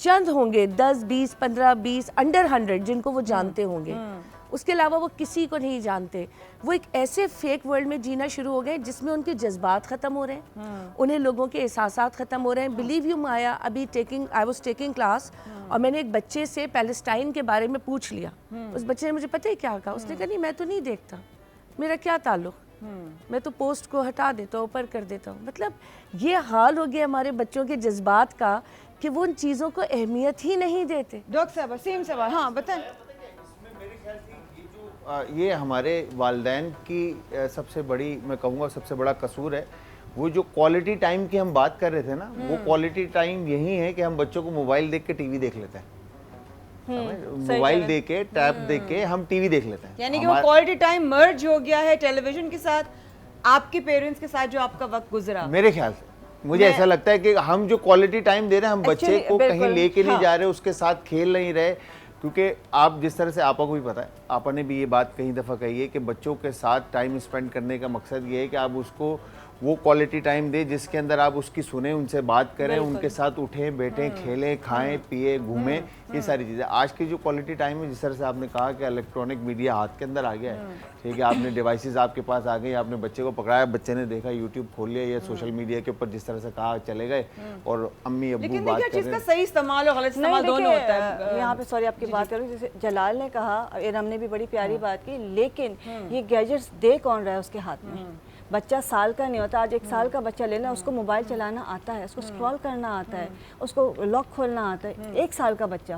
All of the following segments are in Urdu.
چند ہوں گے 10 20 15 20 انڈر 100 جن کو وہ جانتے ہوں گے, اس کے علاوہ وہ کسی کو نہیں جانتے. وہ ایک ایسے فیک ورلڈ میں جینا شروع ہو گئے جس میں ان کے جذبات ختم ہو رہے ہیں, انہیں لوگوں کے احساسات ختم ہو رہے ہیں. بلیو یو مایا, ابھی آئی واز ٹیکنگ کلاس اور میں نے ایک بچے سے پیلسٹائن کے بارے میں پوچھ لیا. اس بچے نے مجھے پتہ ہے کیا کہا, اس نے کہا نہیں میں تو نہیں دیکھتا, میرا کیا تعلق, میں تو پوسٹ کو ہٹا دیتا ہوں, اوپر کر دیتا ہوں. مطلب یہ حال ہو گیا ہمارے بچوں کے جذبات کا کہ وہ ان چیزوں کو اہمیت ہی نہیں دیتے. ڈاکٹر صاحب سیم سوال, ہاں بتائیں. یہ ہمارے والدین کی سب سے بڑی, میں کہوں گا سب سے بڑا قصور ہے. وہ جو کوالٹی ٹائم کی ہم بات کر رہے تھے نا, وہ کوالٹی ٹائم یہی ہے کہ ہم بچوں کو موبائل دیکھ کے ٹی وی دیکھ لیتے ہیں, موبائل دیکھ کے ٹیب دیکھ کے ہم ٹی وی دیکھ لیتے ہیں. یعنی کہ وہ کوالٹی ٹائم مرج ہو گیا ہے ٹیلی ویژن کے ساتھ, آپ کے پیرنٹس کے ساتھ جو آپ کا وقت گزرا. میرے خیال سے مجھے ایسا لگتا ہے کہ ہم جو کوالٹی ٹائم دے رہے ہیں, ہم بچے کو کہیں لے کے نہیں جا رہے, اس کے ساتھ کھیل نہیں رہے. کیونکہ آپ جس طرح سے آپا کو بھی پتہ ہے, آپا نے بھی یہ بات کئی دفعہ کہی ہے کہ بچوں کے ساتھ ٹائم اسپینڈ کرنے کا مقصد یہ ہے کہ آپ اس کو وہ کوالٹی ٹائم دے جس کے اندر آپ اس کی سنیں, ان سے بات کریں, ان کے ساتھ اٹھیں بیٹھیں, کھیلیں کھائیں پیئے گھومیں, یہ ساری چیزیں. آج کی جو کوالٹی ٹائم ہے, جس طرح سے آپ نے کہا کہ الیکٹرانک میڈیا ہاتھ کے اندر آ گیا ہے, ٹھیک ہے, آپ نے ڈیوائسز آپ کے پاس آ گئی, آپ نے بچے کو پکڑایا, بچے نے دیکھا یوٹیوب کھول لیا یا سوشل میڈیا کے اوپر جس طرح سے کہا چلے گئے, اور امی ابو لیکن بات دیکھیے کر چیز رہے کا ہیں. صحیح استعمال اور غلط استعمال دونوں ہوتا ہے. یہاں پہ سوری آپ کی بات کروں, جیسے جلال نے کہا, ارم نے بھی بڑی پیاری بات کی, لیکن یہ گیجٹس دے کون رہا ہے اس کے ہاتھ میں؟ بچہ سال کا نہیں ہوتا, آج 1 سال کا بچہ لینا, اس کو موبائل چلانا آتا ہے, اس کو اسکرول کرنا آتا ہے, اس کو لاک کھولنا آتا ہے. 1 سال کا بچہ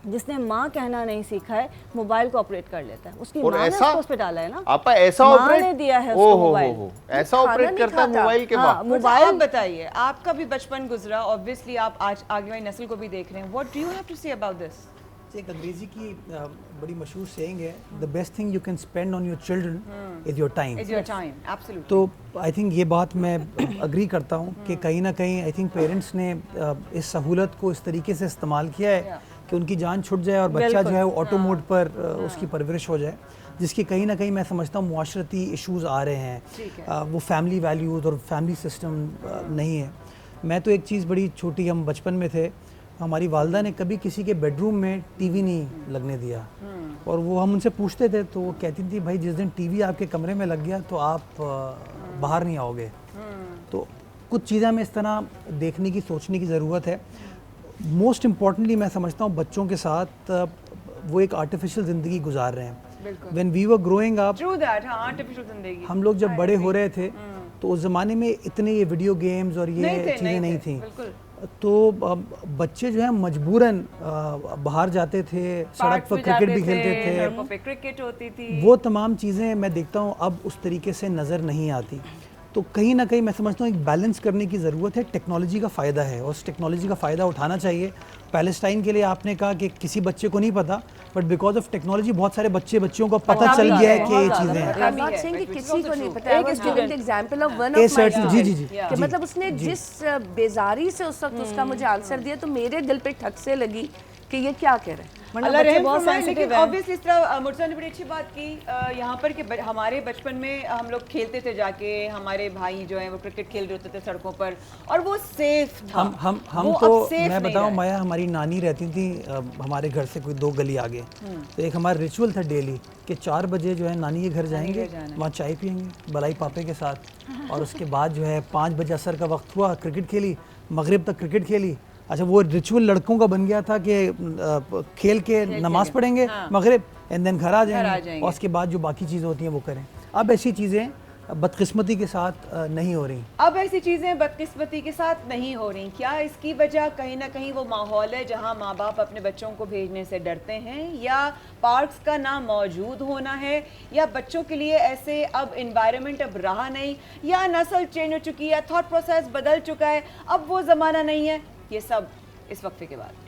جس نے ماں کہنا نہیں سیکھا ہے, موبائل کو آپریٹ کر لیتا ہے. اس کی ماں نے اس کو اس پہ ڈالا ہے نا, آپا ایسا ماں نے دیا ہے اس کو موبائل. ایسا آپریٹ کرتا ہے موبائل کے بعد. موبائل بتائیے, آپ کا بھی بچپن گزرا, obviously آپ آج آگے والی نسل کو بھی دیکھ رہے ہیں. What do you have to say about this? ایک انگریزی کی بڑی مشہور سینگ ہے, the best thing you can spend on your children is your time. Is your time, absolutely. تو آئی تھنک یہ بات میں اگری کرتا ہوں کہ کہیں نہ کہیں آئی تھنک پیرنٹس نے اس سہولت کو اس طریقے سے استعمال کیا ہے کہ ان کی جان چھٹ جائے اور بچہ جو ہے وہ آٹو موڈ پر اس کی پرورش ہو جائے, جس کی کہیں نہ کہیں میں سمجھتا ہوں معاشرتی ایشوز آ رہے ہیں, وہ فیملی ویلیوز اور فیملی سسٹم نہیں ہے. میں تو ایک چیز بڑی چھوٹی, ہم بچپن میں تھے, ہماری والدہ نے کبھی کسی کے بیڈ روم میں ٹی وی نہیں لگنے دیا, اور وہ ہم ان سے پوچھتے تھے تو وہ کہتی تھی بھائی جس دن ٹی وی آپ کے کمرے میں لگ گیا تو آپ باہر نہیں آؤ گے. تو کچھ چیزیں ہمیں اس طرح دیکھنے کی سوچنے کی ضرورت ہے. موسٹ امپورٹنٹلی میں سمجھتا ہوں بچوں کے ساتھ وہ ایک آرٹیفیشل زندگی گزار رہے ہیں. When we were growing up, ہم لوگ جب بڑے ہو رہے تھے تو اس زمانے میں اتنے یہ ویڈیو گیمز اور یہ چیزیں نہیں تھیں, تو بچے جو ہیں مجبوراً باہر جاتے تھے, سڑک پر کرکٹ بھی کھیلتے تھے, کرکٹ ہوتی تھی, وہ تمام چیزیں میں دیکھتا ہوں اب اس طریقے سے نظر نہیں آتی. تو کہیں نہ کہیں میں سمجھتا ہوں ایک بیلنس کرنے کی ضرورت ہے. ٹیکنالوجی کا فائدہ ہے اور اس ٹیکنالوجی کا فائدہ اٹھانا چاہیے. پیلسٹائن کے لیے آپ نے کہا کہ کسی بچے کو نہیں پتا, بٹ بیکاز آف ٹیکنالوجی بہت سارے بچوں کو پتہ چل گیا ہے کہ یہ چیزیں ہیں. I'm not saying کہ کسی کو نہیں پتا. I was giving the example of one of my students کہ مطلب اس نے جس بیزاری سے اس وقت اس کا مجھے آنسر دیا تو میرے دل پہ ٹھک سے لگی کہ یہ کیا کہہ رہے ہیں. اللہ رحم فرمائے. لیکن obviously اس طرح مرزا نے بڑی اچھی بات کی یہاں پر کہ ہمارے بچپن میں ہم لوگ کھیلتے تھے جا کے, ہمارے بھائی جو ہیں وہ کرکٹ کھیل رہے ہوتے تھے سڑکوں پر, اور وہ سیف تھا. ہم تو میں بتاؤں مایا, ہماری نانی رہتی تھی ہمارے گھر سے کوئی 2 گلی آگے, تو ایک ہمارا ریچول تھا ڈیلی کہ 4 بجے جو ہے نانی کے گھر جائیں گے, وہاں چائے پئیں گے بلائی پاپے کے ساتھ, اور اس کے بعد جو ہے 5 بجے عصر کا وقت ہوا, کرکٹ کھیلی, مغرب تک کرکٹ کھیلی. اچھا وہ ریچول لڑکوں کا بن گیا تھا کہ کھیل کے نماز پڑھیں گے مغرب, اینڈ دین گھر آ جائیں گے, اور اس کے بعد جو باقی چیزیں ہوتی ہیں وہ کریں. اب ایسی چیزیں بدقسمتی کے ساتھ نہیں ہو رہی. اب ایسی چیزیں بدقسمتی کے ساتھ نہیں ہو رہی. کیا اس کی وجہ کہیں نہ کہیں وہ ماحول ہے جہاں ماں باپ اپنے بچوں کو بھیجنے سے ڈرتے ہیں, یا پارکس کا نہ موجود ہونا ہے, یا بچوں کے لیے ایسے اب انوائرمنٹ اب رہا نہیں, یا نسل چینج ہو چکی ہے, تھاٹ پروسیس بدل چکا ہے, اب وہ زمانہ نہیں ہے. یہ سب اس وقفے کے بعد.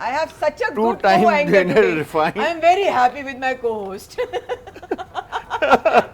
I have such a Two good time co-anchor dinner today. refined. I am very happy with my co-host.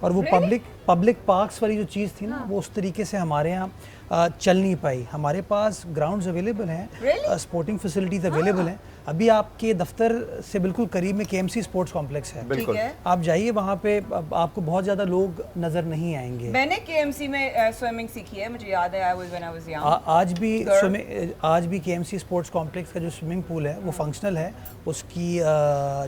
اور وہ پبلک پارکس والی جو چیز تھی نا وہ اس طریقے سے ہمارے یہاں چل نہیں پائی. ہمارے پاس گراؤنڈز اویلیبل ہیں, اسپورٹنگ فیسلٹیز اویلیبل ہیں. ابھی آپ کے دفتر سے بالکل قریب میں KMC اسپورٹس کمپلیکس ہے, بالکل آپ جائیے وہاں پہ, آپ کو بہت زیادہ لوگ نظر نہیں آئیں گے. میں نے KMC میں سوئمنگ سیکھی ہے, مجھے یاد ہے آج بھی KMC اسپورٹس کمپلیکس کا جو سوئمنگ پول ہے وہ فنکشنل ہے. اس کی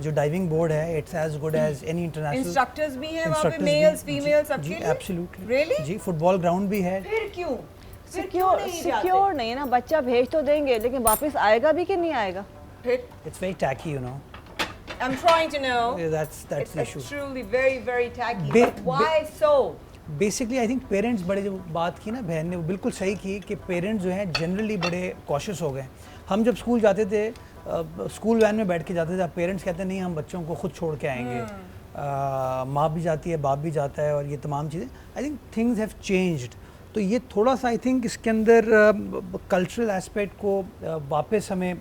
جو ڈائیونگ بورڈ ہے it's as good as any international. Instructors بھی ہیں وہاں پہ, میلز فیمیل سب کے لیے. ایبسلیوٹلی جی. فٹ بال گراؤنڈ بھی ہے. پھر کیوں سیکیور نہیں ہے نا, بچہ بھیج تو دیں گے لیکن واپس آئے گا بھی کہ نہیں آئے گا. It's very tacky, you know. I'm trying to know. That's the issue. It's truly very, very tacky. But why so? Basically, I think parents بڑے جو بات کی نا بہن نے وہ بالکل صحیح کی کہ پیرنٹس جو ہیں جنرلی بڑے کاشیس ہو گئے. ہم جب اسکول جاتے تھے, اسکول وین میں بیٹھ کے جاتے تھے, پیرنٹس کہتے ہیں نہیں ہم بچوں کو خود چھوڑ کے آئیں گے. ماں بھی جاتی ہے, باپ بھی جاتا ہے, اور یہ تمام چیزیں. I think things have changed. تو یہ تھوڑا سا آئی تھنک اس کے اندر کلچرل ایسپیکٹ کو واپس ہمیں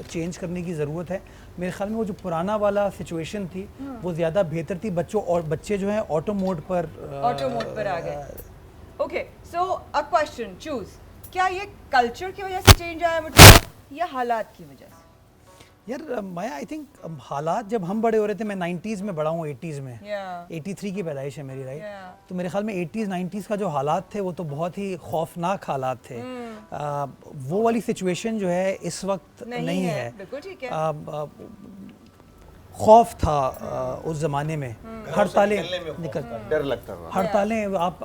چینج کرنے کی ضرورت ہے. میرے خیال میں وہ جو پرانا والا سچویشن تھی وہ زیادہ بہتر تھی. بچے جو ہیں آٹو موڈ پر آ گئے. اوکے, سو ا کوسچن چوز, کیا یہ کلچر کی وجہ سے چینج آیا یا حالات کی وجہ سے؟ یار مایا آئی تھنک حالات, جب ہم بڑے ہو رہے تھے, میں 90s میں بڑا ہوں, 80s میں, 83 کی پیدائش ہے میری, رائٹ. تو میرے خیال میں 80s 90s کا جو حالات تھے وہ تو بہت ہی خوفناک حالات تھے. وہ والی سچویشن جو ہے اس وقت نہیں ہے. خوف تھا اس زمانے میں, ہڑتالیں ڈر لگتا تھا. ہڑتالیں, آپ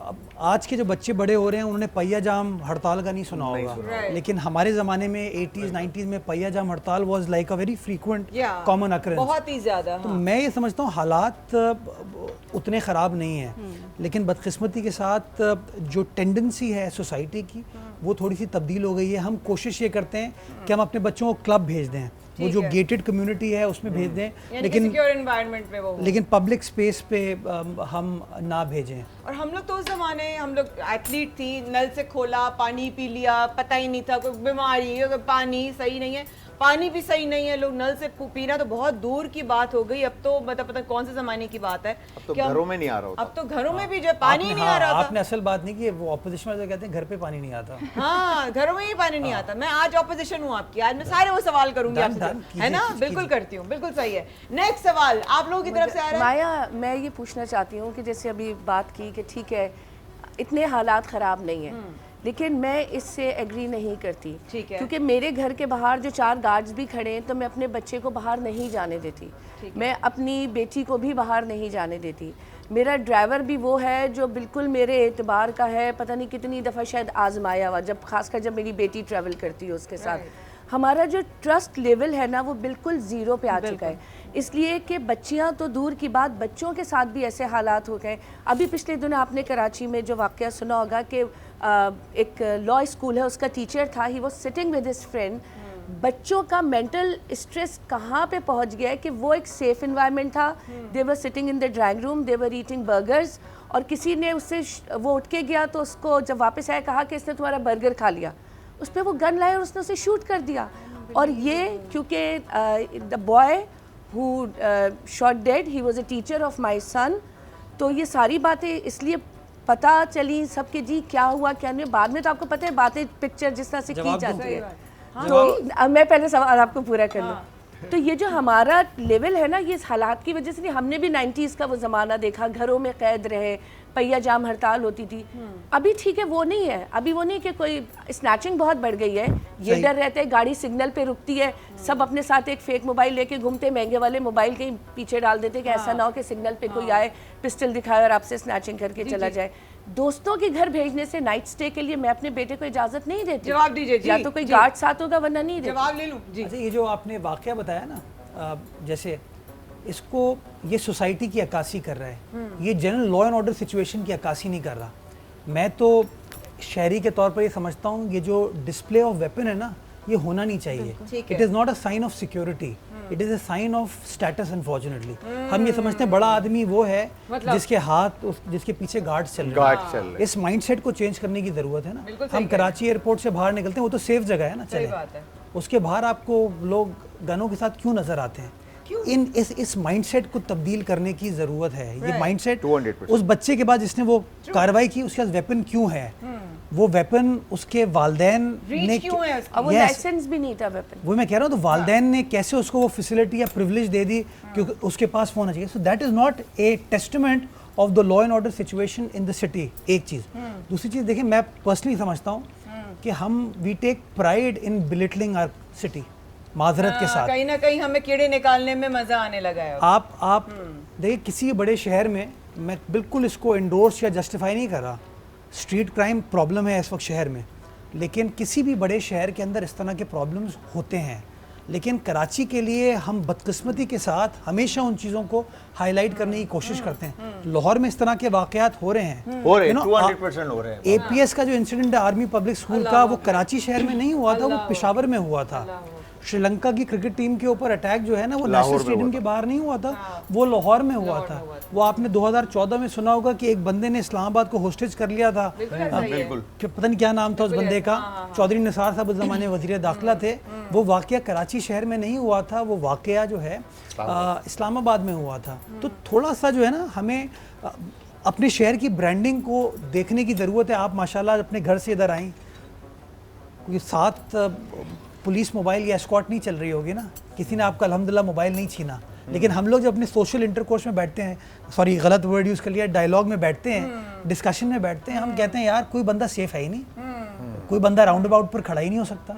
آج کے جو بچے بڑے ہو رہے ہیں انہوں نے پہیا جام ہڑتال کا نہیں سنا ہوگا, لیکن ہمارے زمانے میں 80s 90s میں پہیا جام ہڑتال was like a very frequent common occurrences, بہت ہی زیادہ. تو میں یہ سمجھتا ہوں حالات اتنے خراب نہیں ہیں, لیکن بدقسمتی کے ساتھ جو ٹینڈنسی ہے سوسائٹی کی وہ تھوڑی سی تبدیل ہو گئی ہے. ہم کوشش یہ کرتے ہیں کہ ہم اپنے بچوں کو کلب بھیج دیں, وہ جو گیٹڈ کمیونٹی ہے اس میں بھیج دیں, لیکن پبلک اسپیس پہ ہم نہ بھیجیں. اور ہم لوگ تو اس زمانے, ہم لوگ ایتھلیٹ تھی, نل سے کھولا پانی پی لیا, پتہ ہی نہیں تھا کوئی بیماری, پانی صحیح نہیں ہے, پانی بھی صحیح نہیں ہے, لوگ نل سے پینا تو بہت دور کی بات ہو گئی. اب تو مطلب پتہ کون سے زمانے کی بات ہے, تو گھروں میں نہیں آ رہا ہوتا. اب تو گھروں میں بھی جو پانی نہیں آ رہا تھا. آپ نے اصل بات نہیں کی, وہ اپوزیشن والے کہتے ہیں گھر پہ پانی نہیں آتا. ہاں, گھروں میں ہی پانی نہیں آتا. میں آج اپوزیشن ہوں آپ کی, آج میں سارے وہ سوال کروں گی آپ سے, ہے نا. بالکل کرتی ہوں, بالکل صحیح ہے. نیکسٹ سوال آپ لوگوں کی طرف سے آ رہا ہے. مایا, میں یہ پوچھنا چاہتی ہوں کہ جیسے ابھی بات کی کہ ٹھیک ہے اتنے حالات خراب نہیں ہیں, لیکن میں اس سے ایگری نہیں کرتی, کیونکہ میرے گھر کے باہر جو 4 گارڈز بھی کھڑے ہیں تو میں اپنے بچے کو باہر نہیں جانے دیتی, میں اپنی بیٹی کو بھی باہر نہیں جانے دیتی. میرا ڈرائیور بھی وہ ہے جو بالکل میرے اعتبار کا ہے, پتہ نہیں کتنی دفعہ شاید آزمایا ہوا, جب خاص کر جب میری بیٹی ٹریول کرتی ہے اس کے ساتھ. ہمارا جو ٹرسٹ لیول ہے نا وہ بالکل 0 پہ آ چکا ہے, اس لیے کہ بچیاں تو دور کی بات, بچوں کے ساتھ بھی ایسے حالات ہو گئے. ابھی پچھلے دنوں آپ نے کراچی میں جو واقعہ سنا ہوگا کہ ایک لا اسکول ہے, اس کا ٹیچر تھا, he was sitting with his friend. بچوں کا مینٹل اسٹریس کہاں پہ پہنچ گیا ہے کہ وہ ایک سیف انوائرمنٹ تھا, they were sitting in the drawing room, they were eating burgers, اور کسی نے اس سے وہ اٹھ کے گیا تو اس کو جب واپس آیا کہا کہ اس نے تمہارا برگر کھا لیا, اس پہ وہ گن لایا اور اس نے اسے شوٹ کر دیا. اور یہ کیونکہ the boy who shot dead, he was a teacher of my son. تو یہ ساری باتیں اس لیے پتہ چلی سب کے جی کیا ہوا کیا نہیں. بعد میں تو آپ کو پتہ ہے باتیں پکچر جس طرح سے کی جاتی ہے. تو میں پہلے سوال آپ کو پورا کر لوں. تو یہ جو ہمارا لیول ہے نا, یہ اس حالات کی وجہ سے نہیں. ہم نے بھی 90s کا وہ زمانہ دیکھا, گھروں میں قید رہے, پہیا جام ہڑتال ہوتی تھی. ابھی ٹھیک ہے وہ نہیں ہے, ابھی وہ نہیں کہ کوئی اسنیچنگ بہت بڑھ گئی ہے, یہ ڈر رہتا ہے گاڑی سگنل پہ رکتی ہے, سب اپنے ساتھ ایک فیک موبائل لے کے گھومتے, مہنگے والے موبائل کہیں پیچھے ڈال دیتے کہ ایسا نہ ہو کہ سگنل پہ کوئی آئے پسٹل دکھائے اور آپ سے اسنیچنگ کر کے چلا جائے. دوستوں کے گھر بھیجنے سے نائٹ سٹے کے لیے میں اپنے بیٹے کو اجازت نہیں دیتی. جواب دیجیے جی. یا تو کوئی گارڈ ساتھ ہوگا ورنہ نہیں دیتی. جواب لے لوں جی. اچھا, یہ جو آپ نے واقعہ بتایا نا, جیسے اس کو یہ سوسائٹی کی عکاسی کر رہا ہے, یہ general law and order situation کی عکاسی نہیں کر رہا. میں تو شہری کے طور پر یہ سمجھتا ہوں یہ جو ڈسپلے آف ویپن ہے نا یہ ہونا نہیں چاہیے. It is not a sign of security, it is a sign of status. Unfortunately ہم یہ سمجھتے ہیں بڑا آدمی وہ ہے جس کے ہاتھ, جس کے پیچھے گارڈ چل رہے ہیں. اس مائنڈ سیٹ کو چینج کرنے کی ضرورت ہے نا. ہم کراچی ایئرپورٹ سے باہر نکلتے ہیں, وہ تو سیف جگہ ہے نا, چلے اس کے باہر آپ کو لوگ گنوں کے ساتھ کیوں نظر آتے ہیں؟ اس مائنڈ سیٹ کو تبدیل کرنے کی ضرورت ہے. یہ مائنڈ سیٹ 200% اس بچے کے بعد جس نے وہ کارروائی کی اس کے پاس ویپن کیوں ہے, وہ ویپن اس کے والدین نے اب وہ لائسنس بھی نہیں تھا ویپن. وہ میں کہہ رہا ہوں تو والدین نے کیسے اس کو وہ فیسلٹی یا پریولیج دے دی کہ اس کے پاس فون آنا چاہیے. So that is not a testament of the law and order situation in the city. ایک چیز. دوسری چیز دیکھیں, میں پرسنلی سمجھتا ہوں کہ ہم we take pride in building our city, معذرت کے ساتھ. کہیں نہ کہیں ہمیں کیڑے نکالنے میں مزہ آنے لگا ہے. آپ دیکھیں کسی بڑے شہر میں, میں بالکل اس کو انڈورس یا جسٹیفائی نہیں کر رہا, اسٹریٹ کرائم پرابلم ہے اس وقت شہر میں, لیکن کسی بھی بڑے شہر کے اندر اس طرح کے پرابلمز ہوتے ہیں. لیکن کراچی کے لیے ہم بدقسمتی کے ساتھ ہمیشہ ان چیزوں کو ہائی لائٹ کرنے کی کوشش کرتے ہیں. لاہور میں اس طرح کے واقعات ہو رہے ہیں, 200% ہو رہے ہیں. اے پی ایس کا جو انسیڈنٹ ہے آرمی پبلک اسکول کا, وہ کراچی شہر میں نہیں ہوا تھا, وہ پشاور میں ہوا تھا. شری لنکا کی کرکٹ ٹیم کے اوپر اٹیک جو ہے نا, وہ نیشنل اسٹیڈیم کے باہر نہیں ہوا تھا, وہ لاہور میں ہوا تھا. وہ آپ نے 2014 میں سنا ہوگا کہ ایک بندے نے اسلام آباد کو ہوسٹیج کر لیا تھا, بالکل پتہ نہیں کیا نام تھا اس بندے کا, چودھری نثار صاحب اس زمانے وزیر داخلہ تھے. وہ واقعہ کراچی شہر میں نہیں ہوا تھا, وہ واقعہ جو ہے اسلام آباد میں ہوا تھا. تو تھوڑا سا جو ہے نا ہمیں اپنے شہر کی برانڈنگ کو دیکھنے کی ضرورت ہے. آپ ماشاءاللہ اپنے گھر سے ادھر آئیں, کیونکہ ساتھ پولیس موبائل یا اسکواٹ نہیں چل رہی ہوگی نا, کسی نے آپ کا الحمدللہ موبائل نہیں چھینا. لیکن ہم لوگ جب اپنے سوشل انٹرکورس میں بیٹھتے ہیں, سوری غلط ورڈ یوز کر لیا, ڈائلاگ میں بیٹھتے ہیں, ڈسکشن میں بیٹھتے ہیں, ہم کہتے ہیں یار کوئی بندہ سیف ہے ہی نہیں, کوئی بندہ راؤنڈ اباؤٹ پر کھڑا ہی نہیں ہو سکتا.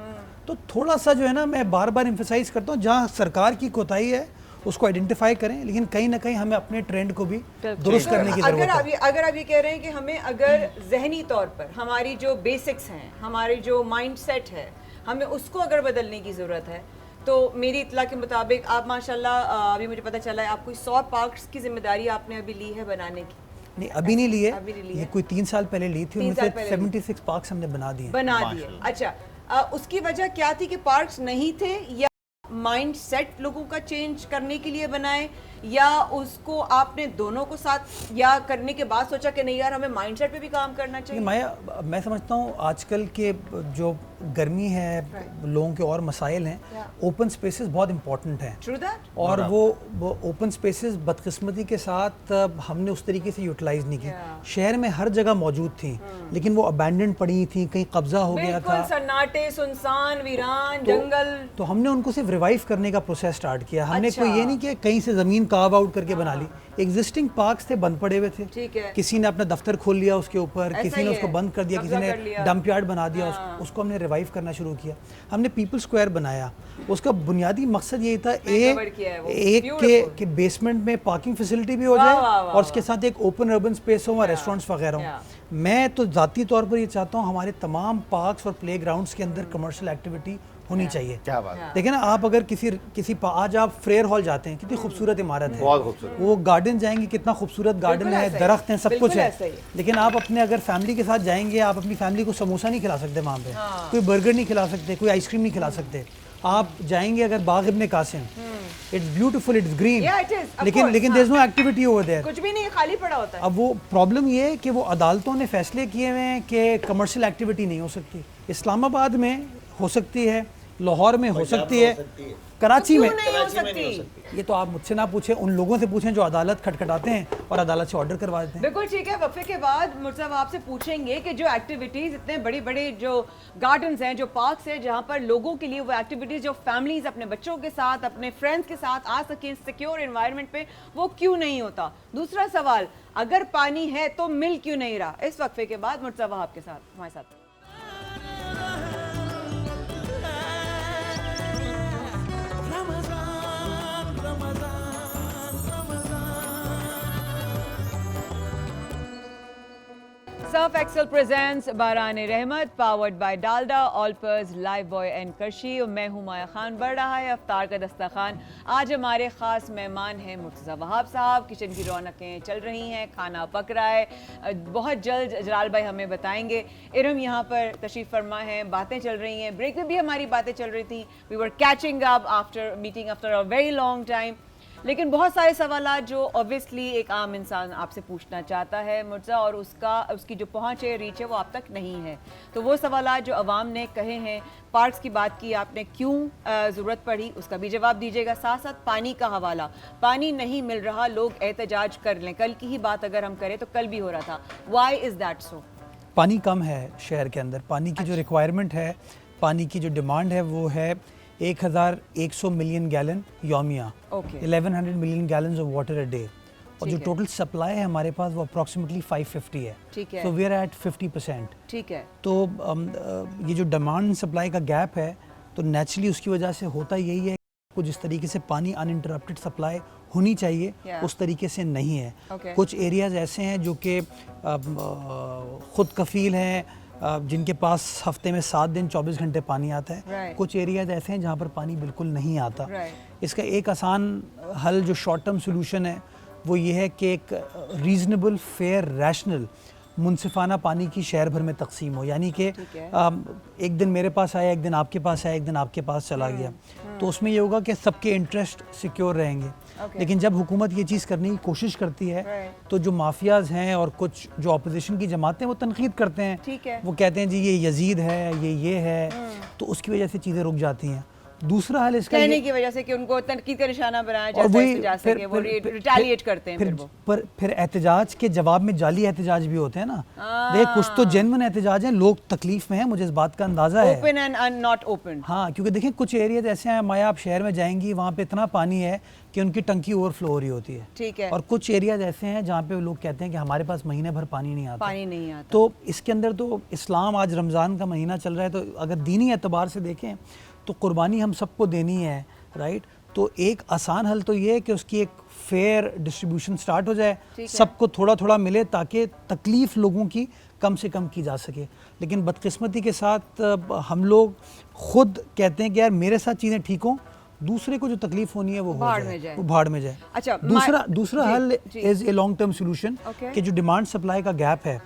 تو تھوڑا سا جو ہے نا, میں بار بار ایمفیسائز کرتا ہوں, جہاں سرکار کی کوتاہی ہے اس کو آئیڈینٹیفائی کریں, لیکن کہیں نہ کہیں ہمیں اپنے ٹرینڈ کو بھی درست کرنے کی ضرورت ہے. اگر آپ یہ کہہ رہے ہیں کہ ہمیں اگر ذہنی طور پر ہماری جو بیسکس ہیں, ہماری جو مائنڈ سیٹ ہے, ہمیں اس کو اگر بدلنے کی ضرورت ہے, تو میری اطلاع کے مطابق آپ ماشاءاللہ, ابھی مجھے پتہ چلا ہے آپ کوئی 100 پارکس کی ذمہ داری آپ نے ابھی لی ہے بنانے کی. نہیں ابھی نہیں لی ہے, یہ کوئی 3 سال پہلے لی تھی, ان میں سے 76 پارکس ہم نے بنا دیے. اچھا, اس کی وجہ کیا تھی کہ پارکس نہیں تھے, یا مائنڈ سیٹ لوگوں کا چینج کرنے کے لیے بنائے, یا اس کو آپ نے دونوں کو ساتھ یا کرنے کے بعد سوچا کہ نہیں یار ہمیں مائنڈ سیٹ پہ بھی کام کرنا چاہیے؟ میں سمجھتا ہوں آج کل کے جو گرمی ہے, لوگوں کے اور مسائل ہیں, اوپن سپیسز بہت امپورٹنٹ ہیں, اور وہ اوپن سپیسز بدقسمتی کے ساتھ ہم نے اس طریقے سے یوٹیلائز نہیں کی. شہر میں ہر جگہ موجود تھیں, لیکن وہ ابینڈنڈ پڑی تھیں, کہیں قبضہ ہو گیا تھا, سناٹے, سنسان, ویران, جنگل. تو ہم نے ان کو صرف ریوائیو کرنے کا پروسیس سٹارٹ کیا. ہم نے کوئی یہ نہیں کہ کہیں سے زمین کارو آؤٹ کر کے بنا لی. ایگزسٹنگ پارکس تھے, بند پڑے ہوئے تھے, کسی نے اپنا دفتر کھول لیا اس کے اوپر, کسی نے اس کو بند کر دیا, کسی نے ڈمپ یارڈ بنا دیا, اس کو ہم نے ریوائیو کرنا شروع کیا. ہم نے پیپل اسکوائر بنایا, اس کا بنیادی مقصد یہی تھا ایک کہ بیسمنٹ میں پارکنگ فیسلٹی بھی ہو جائے, اور اس کے ساتھ ایک اوپن اربن اسپیس ہو, ریسٹورینٹس وغیرہ ہوں. میں تو ذاتی طور پر یہ چاہتا ہوں ہمارے تمام پارکس اور پلے گراؤنڈس کے اندر کمرشل ایکٹیویٹی ہونی چاہیے. دیکھیں نا, آپ اگر کسی آج آپ فریئر ہال جاتے ہیں, کتنی خوبصورت عمارت ہے, وہ گارڈن جائیں گے, کتنا خوبصورت گارڈن ہے, درخت ہیں, سب کچھ ہے, لیکن آپ اپنے اگر فیملی کے ساتھ جائیں گے, آپ اپنی فیملی کو سموسہ نہیں کھلا سکتے وہاں پہ, کوئی برگر نہیں کھلا سکتے, کوئی آئس کریم نہیں کھلا سکتے. آپ جائیں گے اگر Bagh Ibn Qasim, it's beautiful, it's green, لیکن there is no activity over there, کچھ بھی نہیں, خالی پڑا ہوتا ہے. اب وہ پرابلم یہ ہے کہ وہ عدالتوں نے فیصلے کیے ہوئے ہیں کہ کمرشل ایکٹیویٹی نہیں ہو سکتی. اسلام آباد میں ہو سکتی ہے, لاہور میں ہو سکتی ہے, کراچی میں نہیں ہو سکتی. یہ تو آپ مجھ سے نہ پوچھیں, ان لوگوں سے پوچھیں جو عدالت کھٹکھٹاتے ہیں اور عدالت سے آرڈر کروا دیتے ہیں. بالکل ٹھیک ہے. وقفے کے بعد مرزا آپ سے پوچھیں گے کہ جو ایکٹیویٹیز, اتنے بڑے بڑے جو گارڈنز ہیں, جو پارکس ہیں, جہاں پر لوگوں کے لیے وہ ایکٹیویٹیز جو فیملیز اپنے بچوں کے ساتھ, اپنے فرینڈس کے ساتھ آ سکیں سیکیور انوائرمنٹ پہ, وہ کیوں نہیں ہوتا؟ دوسرا سوال, اگر پانی ہے تو مل کیوں نہیں رہا؟ اس وقفے کے بعد مرزا وہاب کے ساتھ ہمارے ساتھ. Surf Excel presents Baran Rahmat, powered by Dalda, Olpers, Lifebuoy and کرشی. اور میں ہوں مایا خان. بڑھ رہا ہے افطار کا دسترخوان. آج ہمارے خاص مہمان ہیں مرتضیٰ وہاب صاحب. کچن کی رونقیں چل رہی ہیں, کھانا پک رہا ہے, بہت جلد جلال بھائی ہمیں بتائیں گے. ارم یہاں پر تشریف فرما ہے, باتیں چل رہی ہیں, بریک میں بھی ہماری باتیں چل رہی تھیں. We were catching up after meeting after a very long time. لیکن بہت سارے سوالات جو اوبیسلی ایک عام انسان آپ سے پوچھنا چاہتا ہے مرزا، اور اس کی جو پہنچ ہے، ریچ ہے، وہ آپ تک نہیں ہے. تو وہ سوالات جو عوام نے کہے ہیں، پارکس کی بات کی آپ نے، کیوں ضرورت پڑی، اس کا بھی جواب دیجیے گا. ساتھ ساتھ پانی کا حوالہ، پانی نہیں مل رہا، لوگ احتجاج کر لیں. کل کی ہی بات اگر ہم کریں تو کل بھی ہو رہا تھا. Why is that so? پانی کم ہے شہر کے اندر. پانی کی جو ریکوائرمنٹ ہے، پانی کی جو ڈیمانڈ ہے وہ ہے 1100 ملین گیلن یومیہ، 1100 million gallons of water a day. اور جو ٹوٹل سپلائی ہے ہمارے پاس وہ اپروکسیمیٹلی 550 ہے. ٹھیک ہے. سو وی آر ایٹ 50%. ٹھیک ہے. تو یہ جو ڈیمانڈ سپلائی کا گیپ ہے تو نیچرلی اس کی وجہ سے ہوتا یہی ہے کہ جس طریقے سے پانی ان انٹرپٹڈ سپلائی ہونی چاہیے اس طریقے سے نہیں ہے. کچھ ایریاز ایسے ہیں جو کہ خود کفیل ہیں، جن کے پاس ہفتے میں 7 دن 24 گھنٹے پانی آتا ہے. کچھ ایریاز ایسے ہیں جہاں پر پانی بالکل نہیں آتا. اس کا ایک آسان حل جو شارٹ ٹرم سولوشن ہے وہ یہ ہے کہ ایک ریزنیبل، فیئر، ریشنل، منصفانہ پانی کی شہر بھر میں تقسیم ہو. یعنی کہ ایک دن میرے پاس آیا، ایک دن آپ کے پاس آیا، ایک دن آپ کے پاس چلا گیا. تو اس میں یہ ہوگا کہ سب کے انٹرسٹ سیکیور رہیں گے. لیکن جب حکومت یہ چیز کرنے کی کوشش کرتی ہے تو جو مافیاز ہیں اور کچھ جو اپوزیشن کی جماعتیں وہ تنقید کرتے ہیں. وہ کہتے ہیں جی یہ یزید ہے، یہ ہے. تو اس کی وجہ سے چیزیں رک جاتی ہیں. دوسرا حل اس کا کہنے کی وجہ سے کہ ان کو تنقید کا نشانہ بنایا جا سکے، وہ ریٹیلیٹ کرتے ہیں. پھر احتجاج کے جواب میں جالی احتجاج بھی ہوتے ہیں نا. دیکھ کچھ تو جینوئن احتجاج ہیں، لوگ تکلیف میں ہیں، مجھے اس بات کا اندازہ ہے. Open and not open. ہاں، کیونکہ دیکھیں کچھ ایریاز ایسے ہیں، مایا آپ شہر میں جائیں گی وہاں پہ اتنا پانی ہے کہ ان کی ٹنکی اوور فلو ہو رہی ہوتی ہے. ٹھیک ہے. اور کچھ ایریاز ایسے ہیں جہاں پہ لوگ کہتے ہیں کہ ہمارے پاس مہینے بھر پانی نہیں آتا. تو اس کے اندر تو اسلام، آج رمضان کا مہینہ چل رہا ہے، تو اگر دینی اعتبار سے دیکھیں تو قربانی ہم سب کو دینی ہے، رائٹ. تو ایک آسان حل تو یہ ہے کہ اس کی ایک فیئر ڈسٹریبیوشن سٹارٹ ہو جائے، سب کو تھوڑا تھوڑا ملے تاکہ تکلیف لوگوں کی کم سے کم کی جا سکے. لیکن بدقسمتی کے ساتھ ہم لوگ خود کہتے ہیں کہ یار میرے ساتھ چیزیں ٹھیک ہوں، دوسرے کو جو تکلیف ہونی ہے وہ بھاڑ میں جائے. اچھا، دوسرا حل از اے لانگ ٹرم سولوشن کہ جو ڈیمانڈ سپلائی کا گیپ ہے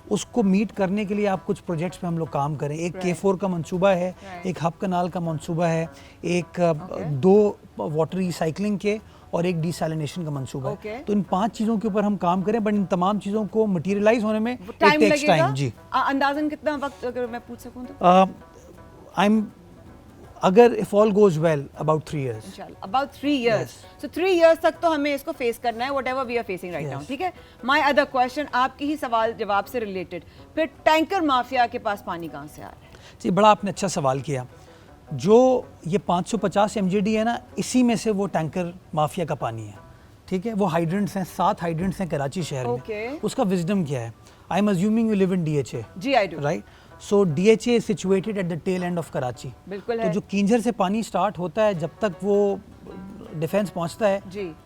اس کو میٹ کرنے کے لیے آپ کچھ پروجیکٹس پہ ہم لوگ کام کریں. ایک K4 کا منصوبہ ہے، ایک ہب کنال کا منصوبہ ہے، ایک 2 واٹر ریسائکلنگ کے اور ایک ڈی سیلینیشن کا منصوبہ ہے. تو ان 5 چیزوں کے اوپر ہم کام کریں، بٹ ان تمام چیزوں کو مٹیریلائز ہونے میں ٹائم لگے گا. جی اندازاً کتنا وقت اگر میں پوچھ سکوں تو؟ اگر if all goes well about 3 years. About 3 years. So 3 years تک تو ہمیں اس کو فیس کرنا ہے, whatever we are facing right now. ٹھیک ہے. My other question آپ کی ہی سوال جواب سے ریلیٹڈ, پھر ٹینکر مافیا کے پاس پانی کہاں سے آ رہا ہے؟ جی بڑا آپ نے اچھا سوال کیا. جو یہ 550 MGD ہے نا, اسی میں سے وہ ٹینکر مافیا کا پانی ہے. ٹھیک ہے, وہ ہائیڈرنٹس ہیں, 7 ہائیڈرنٹس ہیں کراچی شہر میں. اس کا وزڈم کیا ہے؟ I am assuming you live in DHA. G I do. Right? So DHA is situated at the tail end of Karachi. بالکل ہے. تو جو کینجر سے پانی سٹارٹ ہوتا ہے, جب تک وہ ڈیفینس پہنچتا ہے,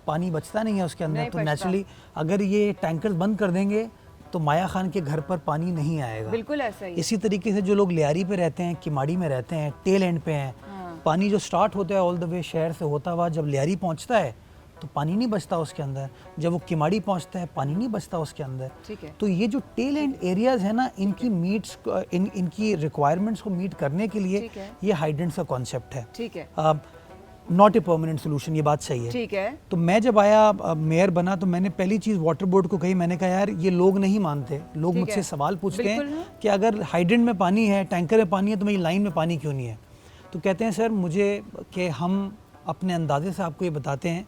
پانی بچتا نہیں ہے اس کے اندر. تو نیچرلی اگر یہ ٹینکرز بند کر دیں گے تو مایا خان کے گھر پر پانی نہیں آئے گا. بالکل ایسا ہی. اسی طریقے سے جو لوگ لیاری پہ رہتے ہیں, کماڑی میں رہتے ہیں, ٹیل اینڈ پہ ہیں, پانی جو سٹارٹ ہوتا ہے آل دا وے شہر سے ہوتا ہوا جب لیاری پہنچتا ہے تو پانی نہیں بچتا اس کے اندر. جب وہ کماڑی پہنچتا ہے پانی نہیں بچتا اس کے اندر. تو یہ جو ٹیل اینڈ ایریاز ہیں نا, ان کی میٹس ان کی ریکوائرمنٹس کو میٹ کرنے کے لیے یہ ہائیڈرنٹس کا کانسیپٹ ہے. ٹھیک ہے. ناٹ اے پرماننٹ سولوشن, یہ بات صحیح ہے. ٹھیک ہے. تو میں جب آیا میئر بنا تو میں نے پہلی چیز واٹر بورڈ کو کہی, میں نے کہا یار یہ لوگ نہیں مانتے, لوگ مجھ سے سوال پوچھتے ہیں کہ اگر ہائیڈرنٹ میں پانی ہے, ٹینکر میں پانی ہے, تو میری لائن میں پانی کیوں نہیں ہے؟ تو کہتے ہیں سر مجھے کہ ہم اپنے اندازے سے آپ کو یہ بتاتے ہیں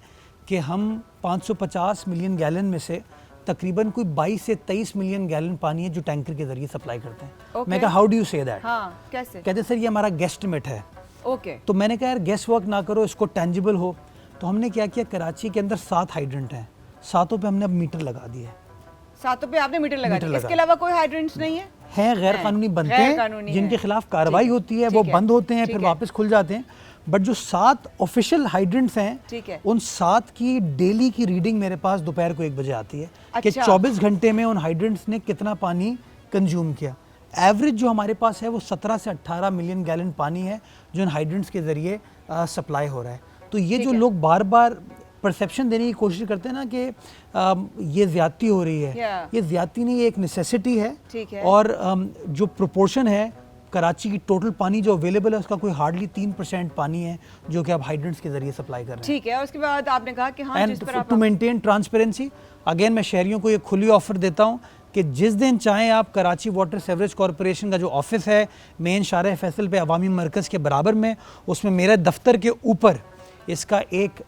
کہ ہم 550 ملین گیلن میں سے تقریباً کوئی 22 سے 23 ملین گیلن پانی ہے جو ٹینکر کے ذریعے سپلائی کرتے ہیں. میں کہا ہاؤ ڈو یو سے دیٹ؟ کیسے؟ کہتے ہیں سر یہ ہمارا گیسٹیمیٹ ہے. اوکے. تو میں نے کہا یار گیس ورک نہ کرو, اس کو ٹینجیبل ہو. تو ہم نے کیا کیا, کراچی کے اندر 7 ہائیڈرنٹ ہیں, 7 پہ ہم نے اب میٹر لگا دیے. 7 پہ آپ نے میٹر لگا دیے؟ اس کے علاوہ کوئی ہائیڈرنٹس نہیں ہے؟ ہیں غیر قانونی بنتے ہیں جن کے خلاف کارروائی ہوتی ہے, وہ بند ہوتے ہیں پھر واپس کھل جاتے ہیں. بٹ جو 7 آفیشیل ہائیڈرنٹس ہیں, ان 7 کی ڈیلی کی ریڈنگ میرے پاس دوپہر کو 1 بجے آتی ہے کہ 24 گھنٹے میں ان ہائیڈرنٹس نے کتنا پانی کنزیوم کیا. ایوریج جو ہمارے پاس ہے وہ 17 سے 18 ملین گیلن پانی ہے جو ان ہائیڈرنٹس کے ذریعے سپلائی ہو رہا ہے. تو یہ جو لوگ بار بار پرسیپشن دینے کی کوشش کرتے ہیں نا کہ یہ زیادتی ہو رہی ہے, یہ زیادتی نہیں, یہ ایک نیسیسٹی ہے. اور جو پروپورشن ہے کراچی کی ٹوٹل پانی جو اویلیبل ہے اس کا کوئی ہارڈلی 3% پانی ہے جو کہ آپ ہائیڈرنٹس کے ذریعے سپلائی کر رہے ہیں. ٹھیک ہے, اور اس کے بعد آپ نے کہا کہ ہاں جس پر آپ ٹو مینٹین ٹرانسپیرنسی اگین میں شہریوں کو یہ کھلی آفر دیتا ہوں کہ جس دن چاہیں آپ کراچی واٹر سیوریج کارپوریشن کا جو آفس ہے مین شارع فیصل پہ عوامی مرکز کے برابر میں, اس میں میرے دفتر کے اوپر اس کا ایک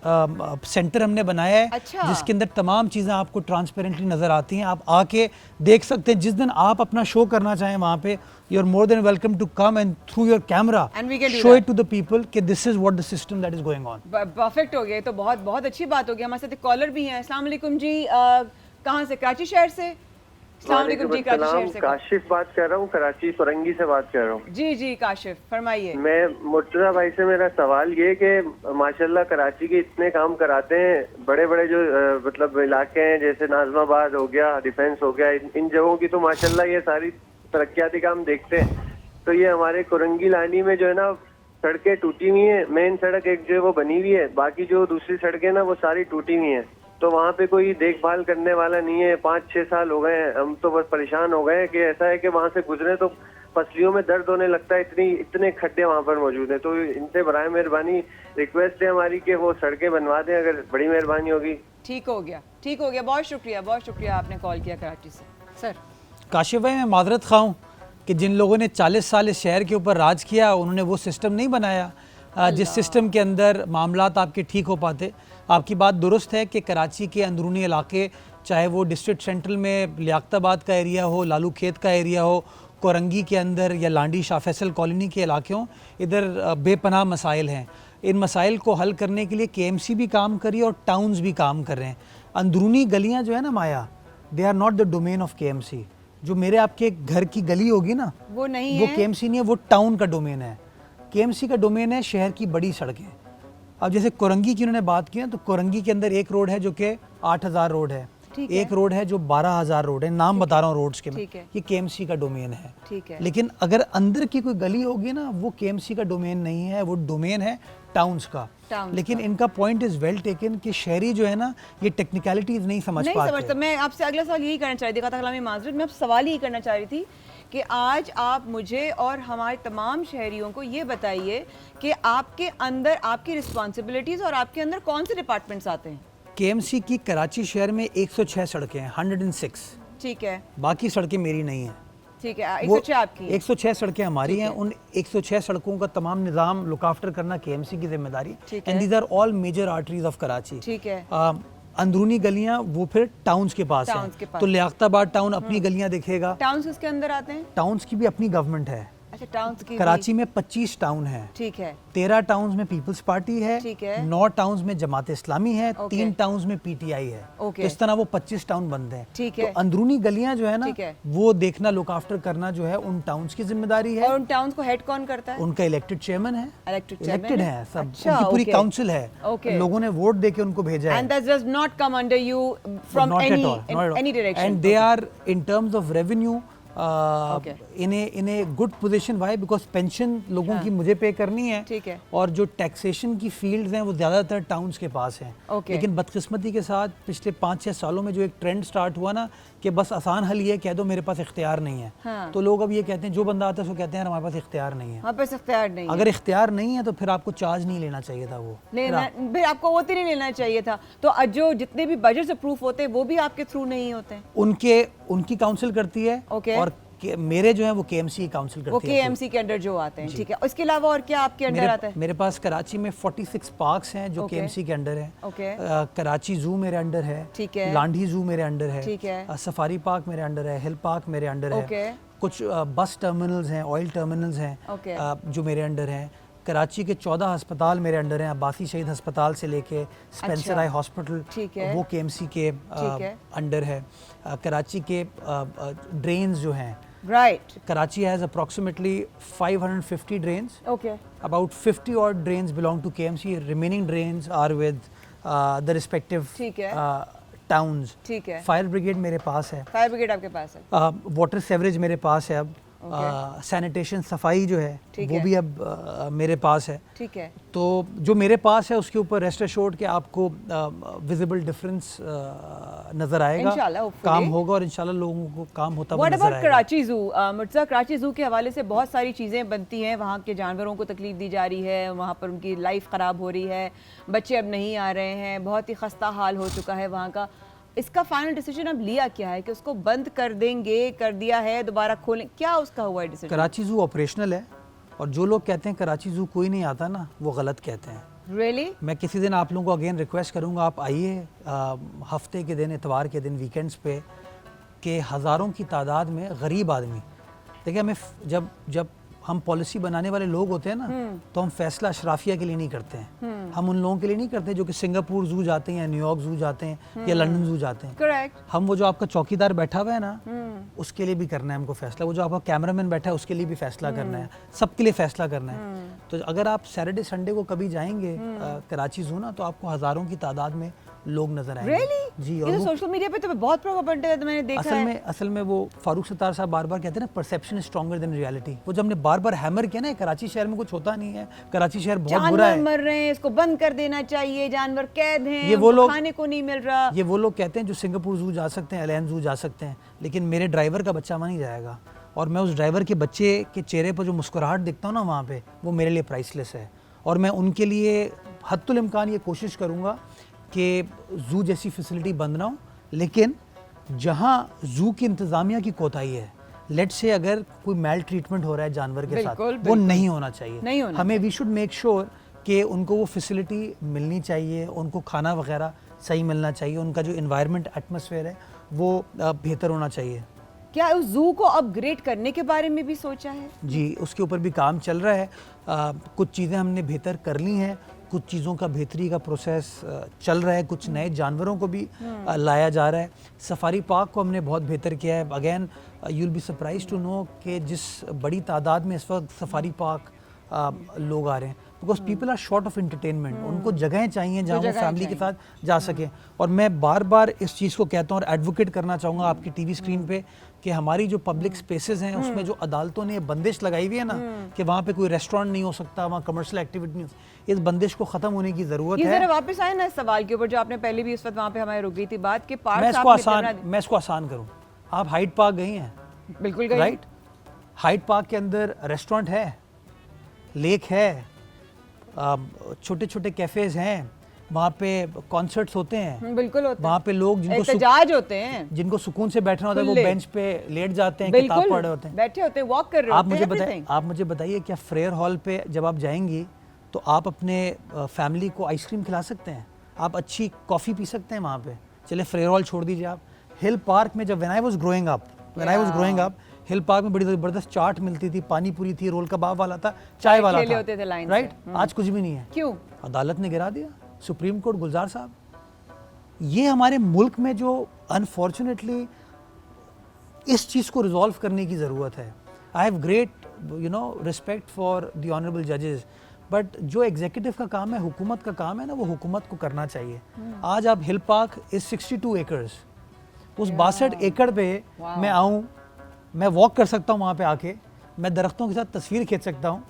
سینٹر ہم نے بنایا ہے جس کے اندر تمام چیزیں آپ کو ٹرانسپیرنٹلی نظر آتی ہیں. آپ آ کے دیکھ سکتے ہیں, جس دن آپ اپنا شو کرنا چاہیں وہاں پہ you are more than welcome to come and through your camera show it to the people کہ this is what the system that is going on. Perfect ہو گیا, تو بہت بہت اچھی بات ہو گئی. ہمارے ساتھ ایک کالر بھی ہیں. السلام علیکم جی, کہاں سے؟ کراچی شہر سے. السلام علیکم جی, کراچی شہر سے کاشف بات کر رہا ہوں, کراچی فرنگی سے بات کر رہا ہوں. جی جی کاشف فرمائیے. میں مرتضیٰ بھائی سے میرا سوال یہ کہ ماشاءاللہ کراچی کے اتنے کام کراتے ہیں, بڑے بڑے جو مطلب علاقے ہیں جیسے ناظم آباد ہو گیا, ڈیفینس ہو گیا, ان جگہوں کی تو ماشاءاللہ یہ ساری ترقیاتی کام دیکھتے ہیں. تو یہ ہمارے کرنگی لانی میں جو ہے نا سڑکیں ٹوٹی ہوئی ہیں, مین سڑک ایک جو ہے وہ بنی ہوئی ہے, باقی جو دوسری سڑکیں نا وہ ساری ٹوٹی ہوئی ہیں. تو وہاں پہ کوئی دیکھ بھال کرنے والا نہیں ہے. 5-6 سال ہو گئے ہیں, ہم تو بس پریشان ہو گئے ہیں کہ ایسا ہے کہ وہاں سے گزرے تو پسلیوں میں درد ہونے لگتا ہے, اتنے کھڈے وہاں پر موجود ہیں. تو ان سے برائے مہربانی ریکویسٹ ہے ہماری کہ وہ سڑکیں بنوا دیں, اگر بڑی مہربانی ہوگی. ٹھیک ہو گیا, ٹھیک ہو گیا. بہت شکریہ, بہت شکریہ آپ نے کال کیا کراچی سے. سر کاشف بھائی, میں معذرت خواہ ہوں کہ جن لوگوں نے 40 سال اس شہر کے اوپر راج کیا انہوں نے وہ سسٹم نہیں بنایا جس سسٹم کے اندر معاملات آپ کے ٹھیک ہو پاتے. آپ کی بات درست ہے کہ کراچی کے اندرونی علاقے, چاہے وہ ڈسٹرکٹ سینٹرل میں لیاقت آباد کا ایریا ہو, لالو کھیت کا ایریا ہو, کورنگی کے اندر یا لانڈی شاہ فیصل کالونی کے علاقے ہوں, ادھر بے پناہ مسائل ہیں. ان مسائل کو حل کرنے کے لیے کے ایم سی بھی کام کری اور ٹاؤنز بھی کام کر رہے ہیں. اندرونی گلیاں جو ہے نا Maya, they are not the domain of K M C. جو میرے آپ کے گھر کی گلی ہوگی نا وہ نہیں, وہ کے ایم سی نہیں ہے, وہ ٹاؤن کا ڈومین ہے. کے ایم سی کا ڈومین ہے شہر کی بڑی سڑکیں. اب جیسے کورنگی کی انہوں نے بات کی نا, تو کورنگی کے اندر ایک روڈ ہے جو کہ 8000 روڈ ہے, ایک روڈ ہے جو 12000 روڈ ہے. نام بتا رہا ہوں روڈز کے, میں یہ کے ایم سی کا ڈومین ہے. لیکن اگر اندر کی کوئی گلی ہوگی نا, وہ کے ایم سی کا ڈومین نہیں ہے, وہ ڈومین ہے ٹاؤنز کا. لیکن ان کا پوائنٹ از ویل ٹیکن کہ شہری جو ہے نا یہ ٹیکنیکلٹیز نہیں سمجھ پاتے. میں آپ سے اگلا سوال یہی کرنا چاہ رہی تھی, معذرت, میں آپ سے سوال یہی کرنا چاہ رہی تھی کہ آج آپ مجھے اور ہمارے تمام شہریوں کو یہ بتائیے کہ آپ کے اندر آپ کی رسپانسبلٹیز اور آپ کے اندر کون سے ڈپارٹمنٹس آتے ہیں. کے ایم سی کی کراچی شہر میں 106 سڑکیں ہیں, 106. ٹھیک ہے, باقی سڑکیں میری نہیں ہیں. ٹھیک ہے, 106 آپ کی, 106 سڑکیں ہماری ہیں. ان 106 سڑکوں کا تمام نظام لک آفٹر کرنا کے ایم سی کی ذمہ داری ہے. And these are all major arteries of Karachi. ٹھیک ہے. اندرونی گلیاں وہ پھر ٹاؤنز کے پاس ہیں. تو لیاقت آباد ٹاؤن اپنی گلیاں دیکھے گا. ٹاؤنز کس کے اندر آتے ہیں؟ ٹاؤنز کی بھی اپنی گورنمنٹ ہے. اچھا, ٹاؤنز کی کراچی میں 25 ٹاؤن ہیں. ٹھیک ہے. 13 ٹاؤنز میں پیپلز پارٹی ہے, 9 ٹاؤنز میں جماعت اسلامی ہے, 3 ٹاؤنز میں پی ٹی آئی ہے. تو اس طرح وہ 25 ٹاؤن بندے ہیں. تو اندرونی گلیاں جو ہے نا وہ دیکھنا, لک آفٹر کرنا جو ہے ان ٹاؤنز کی ذمہ داری ہے. اور ان ٹاؤنز کو ہیڈ کون کرتا ہے؟ ان کا الیکٹڈ چیئرمین ہے, الیکٹڈ ہے سب, ان کی پوری کاؤنسل ہے, لوگوں نے ووٹ دے کے ان کو بھیجا ہے. And that does not come under you from any direction. And they are in terms of revenue in a good position. Why? Because pension لوگوں کی مجھے پے کرنی ہے, اور جو ٹیکسیشن کی فیلڈز ہیں وہ زیادہ تر ٹاؤنز کے پاس ہیں. لیکن بدقسمتی کے ساتھ پچھلے 5-6 سالوں میں جو ایک ٹرینڈ سٹارٹ ہوا نا کہ بس آسان حل یہ کہہ دو میرے پاس اختیار نہیں ہے, تو لوگ اب یہ کہتے ہیں, جو بندہ آتا ہے اس کو کہتے ہیں ہمارے پاس اختیار نہیں ہے. ہمارے پاس اختیار نہیں ہے. اگر اختیار نہیں ہے تو پھر آپ کو چارج نہیں لینا چاہیے تھا. وہ پھر آپ کو ووٹ ہی نہیں لینا چاہیے تھا. تو جو جتنے بھی بجٹس اپروو ہوتے ہیں وہ بھی آپ کے تھرو نہیں ہوتے ہیں. ان کی کاؤنسل کرتی ہے, اور میرے جو ہیں وہ کے ایم سی کاؤنسل کرتی ہے. وہ کے ایم سی کے انڈر جو آتے ہیں. ٹھیک ہے. اس کے علاوہ اور کیا آپ کے انڈر آتا ہے؟ میرے پاس کراچی میں 46 پارکس ہیں جو کے ایم سی کے انڈر ہیں. کراچی زو میرے انڈر ہے, لانڈھی زو میرے انڈر ہے, سفاری پارک میرے انڈر ہے, ہل پارک میرے انڈر ہے, کچھ بس ٹرمینلز ہیں, آئل ٹرمینلز ہیں جو میرے انڈر ہیں. کراچی کے 14 ہسپتال میرے انڈر ہیں, عباسی شہید ہسپتال سے لے کے اسپینسر آئی ہاسپٹل, وہ کے ایم سی کے انڈر ہے. کراچی کے ڈرینز جو ہیں, Karachi has approximately 550 drains. About 50 odd drains belong to KMC. Remaining drains are with the respective towns. Fire brigade میرے پاس ہے. Fire brigade آپ کے پاس ہے. Water sewerage میرے پاس ہے. اب سینیٹیشن صفائی جو ہے وہ بھی اب میرے پاس ہے. ٹھیک ہے. تو جو میرے پاس ہے اس کے اوپر ریسٹ ایشورڈ کہ آپ کو ویزیبل ڈفرینس نظر آئے گا, کام ہوگا اور انشاءاللہ لوگوں کو کام ہوتا ہوا نظر آئے گا. کراچی زو, مرتضیٰ, کراچی زو کے حوالے سے بہت ساری چیزیں بنتی ہیں, وہاں کے جانوروں کو تکلیف دی جا رہی ہے, وہاں پر ان کی لائف خراب ہو رہی ہے, بچے اب نہیں آ رہے ہیں, بہت ہی خستہ حال ہو چکا ہے وہاں کا. اس کا فائنل ڈیسیجن اب لیا کیا ہے کہ اس کو بند کر دیں گے, کر دیا ہے, دوبارہ کھولیں, کیا اس کا ہوا ہے ڈیسیجن؟ کراچی زو آپریشنل ہے, اور جو لوگ کہتے ہیں کراچی زو کوئی نہیں آتا نا, وہ غلط کہتے ہیں. ریئلی؟ میں کسی دن آپ لوگوں کو اگین ریکویسٹ کروں گا, آپ آئیے ہفتے کے دن, اتوار کے دن, ویکینڈز پہ, کہ ہزاروں کی تعداد میں غریب آدمی, دیکھیں ہمیں جب ہم پالیسی بنانے والے لوگ ہوتے ہیں نا, تو ہم فیصلہ اشرافیہ کے لیے نہیں کرتے ہیں, ہم ان لوگوں کے لیے نہیں کرتے جو کہ سنگاپور زو جاتے ہیں یا نیو یارک زو جاتے ہیں یا لنڈن زو جاتے ہیں. کریکٹ. ہم وہ جو آپ کا چوکیدار بیٹھا ہوا ہے نا, اس کے لیے بھی کرنا ہے ہم کو فیصلہ, وہ جو آپ کا کیمرہ مین بیٹھا ہے اس کے لیے بھی فیصلہ کرنا ہے, سب کے لیے فیصلہ کرنا ہے. تو اگر آپ سیٹرڈے سنڈے کو کبھی جائیں گے کراچی زو نا, تو آپ کو ہزاروں کی تعداد میں لوگ نظر آئیں گے. ریئلی؟ جی. اور سوشل میڈیا پہ تو بہت پروپیگنڈا ہے, میں نے دیکھا ہے. اصل میں وہ فاروق ستار صاحب بار بار کہتے ہیں نا, پرسیپشن از اسٹرانگر دین ریالٹی. وہ جب ہم نے بار بار ہیمر کیا نا, کراچی شہر میں کچھ ہوتا نہیں ہے, کراچی شہر بہت برا ہے, جانور مر رہے ہیں, اس کو بند کر دینا چاہیے, جانور قید ہیں, یہ وہ لوگ کھانے کو نہیں مل رہا. یہ وہ لوگ کہتے ہیں جو سنگاپور زو جا سکتے ہیں, الین زو جا سکتے ہیں, لیکن میرے ڈرائیور کا بچہ وہاں نہیں جائے گا. اور میں اس ڈرائیور کے بچے کے چہرے پر جو مسکراہٹ دیکھتا ہوں نا وہاں پہ, وہ میرے لیے پرائس لیس ہے. اور میں ان کے لیے حد الامکان یہ کوشش کروں گا کہ زو جیسی فیسلٹی بند نہ ہو, لیکن جہاں زو کی انتظامیہ کی کوتاہی ہے, لیٹ سے اگر کوئی میل ٹریٹمنٹ ہو رہا ہے جانور کے ساتھ, وہ نہیں ہونا چاہیے. ہمیں وی شوڈ میک شور کہ ان کو وہ فیسلٹی ملنی چاہیے, ان کو کھانا وغیرہ صحیح ملنا چاہیے, ان کا جو انوائرمنٹ ایٹماسفیئر ہے وہ بہتر ہونا چاہیے. کیا اس زو کو اپ گریڈ کرنے کے بارے میں بھی سوچا ہے؟ جی, اس کے اوپر بھی کام چل رہا ہے. کچھ چیزیں ہم نے بہتر کر لی ہیں, کچھ چیزوں کا بہتری کا پروسیس چل رہا ہے, کچھ نئے جانوروں کو بھی لایا جا رہا ہے. سفاری پارک کو ہم نے بہت بہتر کیا ہے. Again you will be surprise to know کہ جس بڑی تعداد میں اس وقت سفاری پارک لوگ آ رے ہیں, because people are short of entertainment. ان کو جگہیں چاہیے جہاں وہ فیملی کے ساتھ جا سکیں. اور میں بار بار اس چیز کو کہتا ہوں اور ایڈوکیٹ کرنا چاہوں گا آپ کی ٹی وی اسکرین پہ, کہ ہماری جو پبلک سپیسز ہیں اس میں جو عدالتوں نے بندش لگائی ہوئی ہے نا, کہ وہاں پہ کوئی ریسٹورینٹ نہیں ہو سکتا, وہاں کمرشل ایکٹیویٹی نہیں ہو سکتی, اس بندش کو ختم ہونے کی ضرورت ہے. یہ ذرا واپس آئے نا اس سوال کے اوپر جو آپ نے پہلے بھی اس وقت وہاں پہ ہمیں رک گئی تھی بات, کہ پارک میں اس کو آسان کروں. آپ ہائیڈ پارک گئی ہیں؟ بالکل گئی. رائٹ. ہائیڈ پارک کے اندر ریسٹورینٹ ہے, لیک ہے, چھوٹے چھوٹے کیفیز ہیں, وہاں پہ کانسرٹس ہوتے ہیں, بالکل ہوتے ہیں, وہاں پہ لوگ احتجاج ہوتے ہیں, جن کو سکون سے بیٹھنا ہوتا ہے وہ بینچ پہ لیٹ جاتے ہیں, کتاب پڑھ رہے ہوتے ہیں, بیٹھے ہوتے ہیں, واک کر رہے ہوتے ہیں. آپ مجھے بتائیے کیا فریئر ہال پہ جب آپ جائیں گی تو آپ اپنے فیملی کو آئس کریم کھلا سکتے ہیں, آپ اچھی کافی پی سکتے ہیں وہاں پہ؟ چلے فریئر ہال چھوڑ دیجیے آپ. ہل پارک میں جب when I was growing up ہل پارک میں بڑی زبردست چاٹ ملتی تھی, پانی پوری تھی, رول کباب والا تھا, چائے والا تھا, رائٹ. آج کچھ بھی نہیں ہے. کیوں؟ عدالت نے گرا دیا, سپریم کورٹ. گلزار صاحب, یہ ہمارے ملک میں جو انفارچونیٹلی اس چیز کو ریزالو کرنے کی ضرورت ہے. I have great respect for the honourable ججز, بٹ جو ایگزیکٹو کا کام ہے, حکومت کا کام ہے نا, وہ حکومت کو کرنا چاہیے. آج آپ ہل پارک از 62 ایکڑز, اس 62 ایکڑ پہ میں آؤں, میں واک کر سکتا ہوں وہاں پہ آ کے, میں درختوں کے ساتھ تصویر کھینچ سکتا ہوں,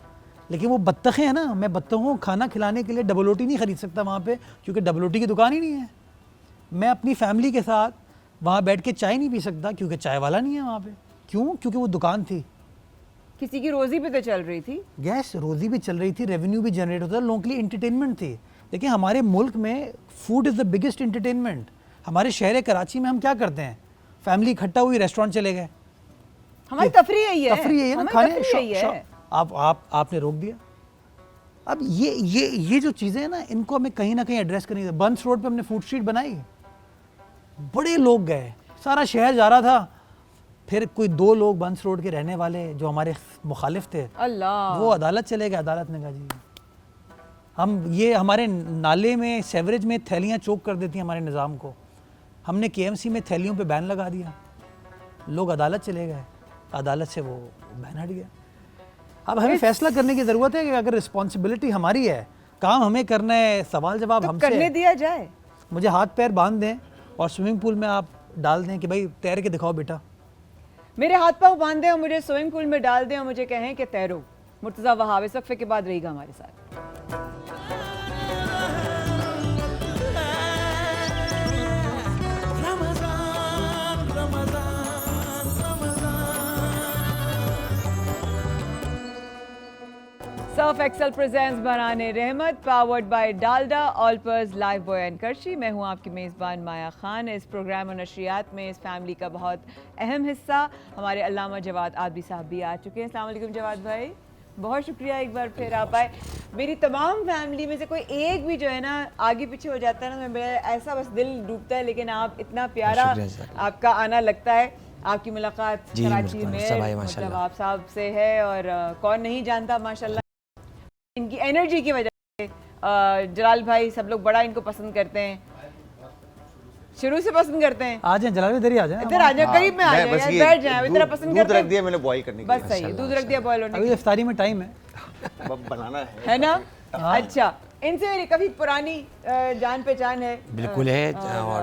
لیکن وہ بطخیں ہیں نا, میں بطخوں کو کھانا کھلانے کے لیے ڈبل روٹی نہیں خرید سکتا وہاں پہ, کیونکہ ڈبل روٹی کی دکان ہی نہیں ہے. میں اپنی فیملی کے ساتھ وہاں بیٹھ کے چائے نہیں پی سکتا, کیونکہ چائے والا نہیں ہے وہاں پہ. کیوں؟ کیونکہ وہ دکان تھی, کسی کی روزی بھی تو چل رہی تھی. گیس روزی بھی چل رہی تھی, ریونیو بھی جنریٹ ہوتا تھا, لوگوں کے لیے انٹرٹینمنٹ تھی. دیکھیں ہمارے ملک میں food is the biggest entertainment. ہمارے شہر کراچی میں ہم کیا کرتے ہیں, فیملی اکٹھا ہوئی, ریسٹورینٹ چلے گئے, ہماری تفریح یہی ہے, تفریح یہی ہے نا, کھانے. آپ نے روک دیا. اب یہ جو چیزیں ہیں نا, ان کو ہمیں کہیں نہ کہیں ایڈریس کرنی ہے. بنس روڈ پہ ہم نے فوڈ اسٹریٹ بنائی, بڑے لوگ گئے, سارا شہر جا رہا تھا. پھر کوئی 2 لوگ بنس روڈ کے رہنے والے جو ہمارے مخالف تھے, اللہ, وہ عدالت چلے گئے. عدالت نے کہا جی یہ ہمارے نالے میں سیوریج میں تھیلیاں چوک کر دیتی ہیں ہمارے نظام کو. ہم نے KMC میں تھیلیوں پہ بین لگا دیا. لوگ عدالت چلے گئے, عدالت سے وہ بین ہٹ گیا. اب ہمیں فیصلہ کرنے کی ضرورت ہے کہ اگر رسپانسبلٹی ہماری ہے, کام ہمیں کرنا ہے, سوال جواب ہم سے کرنے دیا جائے. مجھے ہاتھ پیر باندھ دیں اور سوئمنگ پول میں آپ ڈال دیں کہ بھائی تیر کے دکھاؤ بیٹا. میرے ہاتھ پاؤں باندھ دیں اور مجھے سوئمنگ پول میں ڈال دیں اور مجھے کہیں کہ تیرو. مرتضیٰ وہاب اس وقفے کے بعد رہے گا ہمارے ساتھ. Surf Excel presents Burhan Rahmat powered by Dalda Olpers Lifebuoy and کرشی. میں ہوں آپ کی میزبان مایا خان. اس پروگرام اور نشریات میں اس فیملی کا بہت اہم حصہ ہمارے علامہ جواد عابدی صاحب بھی آ چکے ہیں. السلام علیکم جواد بھائی, بہت شکریہ ایک بار پھر آپ آئے. میری تمام فیملی میں سے کوئی ایک بھی جو ہے نا آگے پیچھے ہو جاتا ہے نا, میرا ایسا بس دل ڈوبتا ہے, لیکن آپ اتنا پیارا آپ کا آنا لگتا ہے. آپ کی ملاقات کراچی میں جواب صاحب سے ہے اور کون نہیں جانتا ماشاءاللہ. ان کی انرجی کی وجہ سے جلال بھائی سب لوگ بڑا ان کو پسند کرتے ہیں, شروع سے پسند کرتے ہیں. آ جائیں جلال ادھر ہی آ جائیں, ادھر آ جائیں, قریب میں آ جائیں, بیٹھ جائیں. اتنا پسند کرتے ہیں. دودھ رکھ دیا میں نے بوائل کرنے کے لیے. بس صحیح, دودھ رکھ دیا بوائل ہونے ابھی افطاری میں ٹائم ہے, بنانا ہے نا. اچھا, ان سے میری کبھی پرانی جان پہچان ہے. بالکل ہے, اور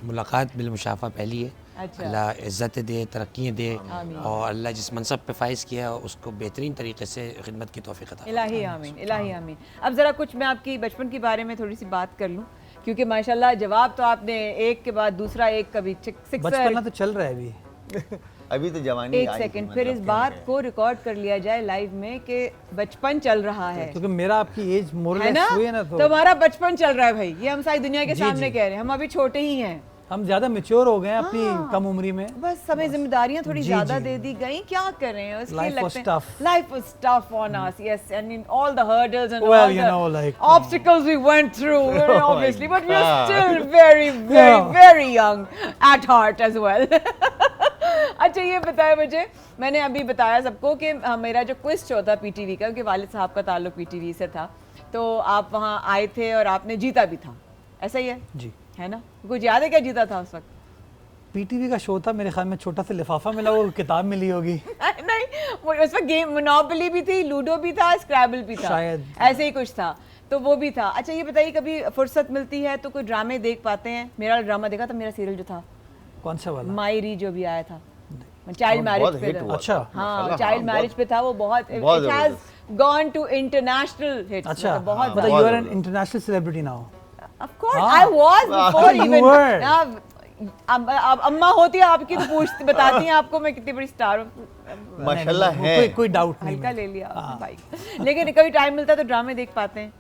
ملاقات بالمشافہ پہلی ہے. اللہ عزت دے, ترقیاں دے, اور اللہ جس منصب پہ فائز کیا اس کو بہترین طریقے سے خدمت کی توفیق عطا. الہی آمین, الہی آمین. اب ذرا کچھ میں آپ کی بچپن کے بارے میں تھوڑی سی بات کر لوں, کیونکہ ماشاءاللہ جواب تو آپ نے ایک کے بعد دوسرا ایک, کبھی سکسر. بچپنا تو چل رہا ہے ابھی, ابھی تو جوانی. ایک سیکنڈ, پھر اس بات کو ریکارڈ کر لیا جائے لائیو میں کہ بچپن چل رہا ہے, کیونکہ میرا آپ کی ایج مور ہے لیس ہوئی ہے نا, تو ہمارا بچپن چل رہا ہے بھائی. یہ ہم ساری دنیا کے سامنے کہہ رہے ہیں, ہم ابھی چھوٹے ہی ہیں. ہم زیادہ میچور ہو گئے ہیں اپنی کم عمری میں, بس ہمیں ذمہ داریاں تھوڑی زیادہ دے دی گئیں. کیا کر رہے ہیں, اس لیے لگتے ہیں life was tough on us. Yes, I mean all the hurdles and all the obstacles we went through, obviously, but we are still very, very, very young at heart as well. اچھا یہ بتائیں مجھے, میں نے ابھی بتایا سب کو کہ میرا جو کوئز شو تھا پی ٹی وی کا, کیونکہ والد صاحب کا تعلق پی ٹی وی سے تھا, تو آپ وہاں آئے تھے اور آپ نے جیتا بھی تھا, ایسا ہی ہے جی ہے نا؟ کچھ یاد ہے کیا جیتا تھا اس وقت؟ پی ٹی وی کا شو تھا, میرے خیال میں چھوٹا سا لفافہ ملا, وہ کتاب ملی ہوگی. نہیں, وہ اس وقت گیم مونوپولی بھی تھی, لوڈو بھی تھا, اسکریبل بھی تھا, شاید ایسے ہی کچھ تھا, تو وہ بھی تھا. اچھا یہ بتائیے کبھی فرصت ملتی ہے تو کوئی ڈرامے دیکھ پاتے ہیں؟ میرا ڈرامہ دیکھا تھا, میرا سیریل جو تھا کون سا والا, مائری جو بھی آیا تھا, چائلڈ میرج پہ تھا. اچھا ہاں چائلڈ میرج پہ تھا, وہ بہت it has gone to international hits. اچھا, بہت مطلب you are an international celebrity now. Of course I was before even. اماں ہوتی ہے آپ کی تو پوچھتی بتاتی ہیں آپ کو میں کتنی بڑی اسٹار ہوں. ماشاءاللہ ہے, کوئی ڈاؤٹ نہیں, ہلکا لے لیا بھائی. لیکن کبھی ٹائم ملتا ہے تو ڈرامے دیکھ پاتے ہیں؟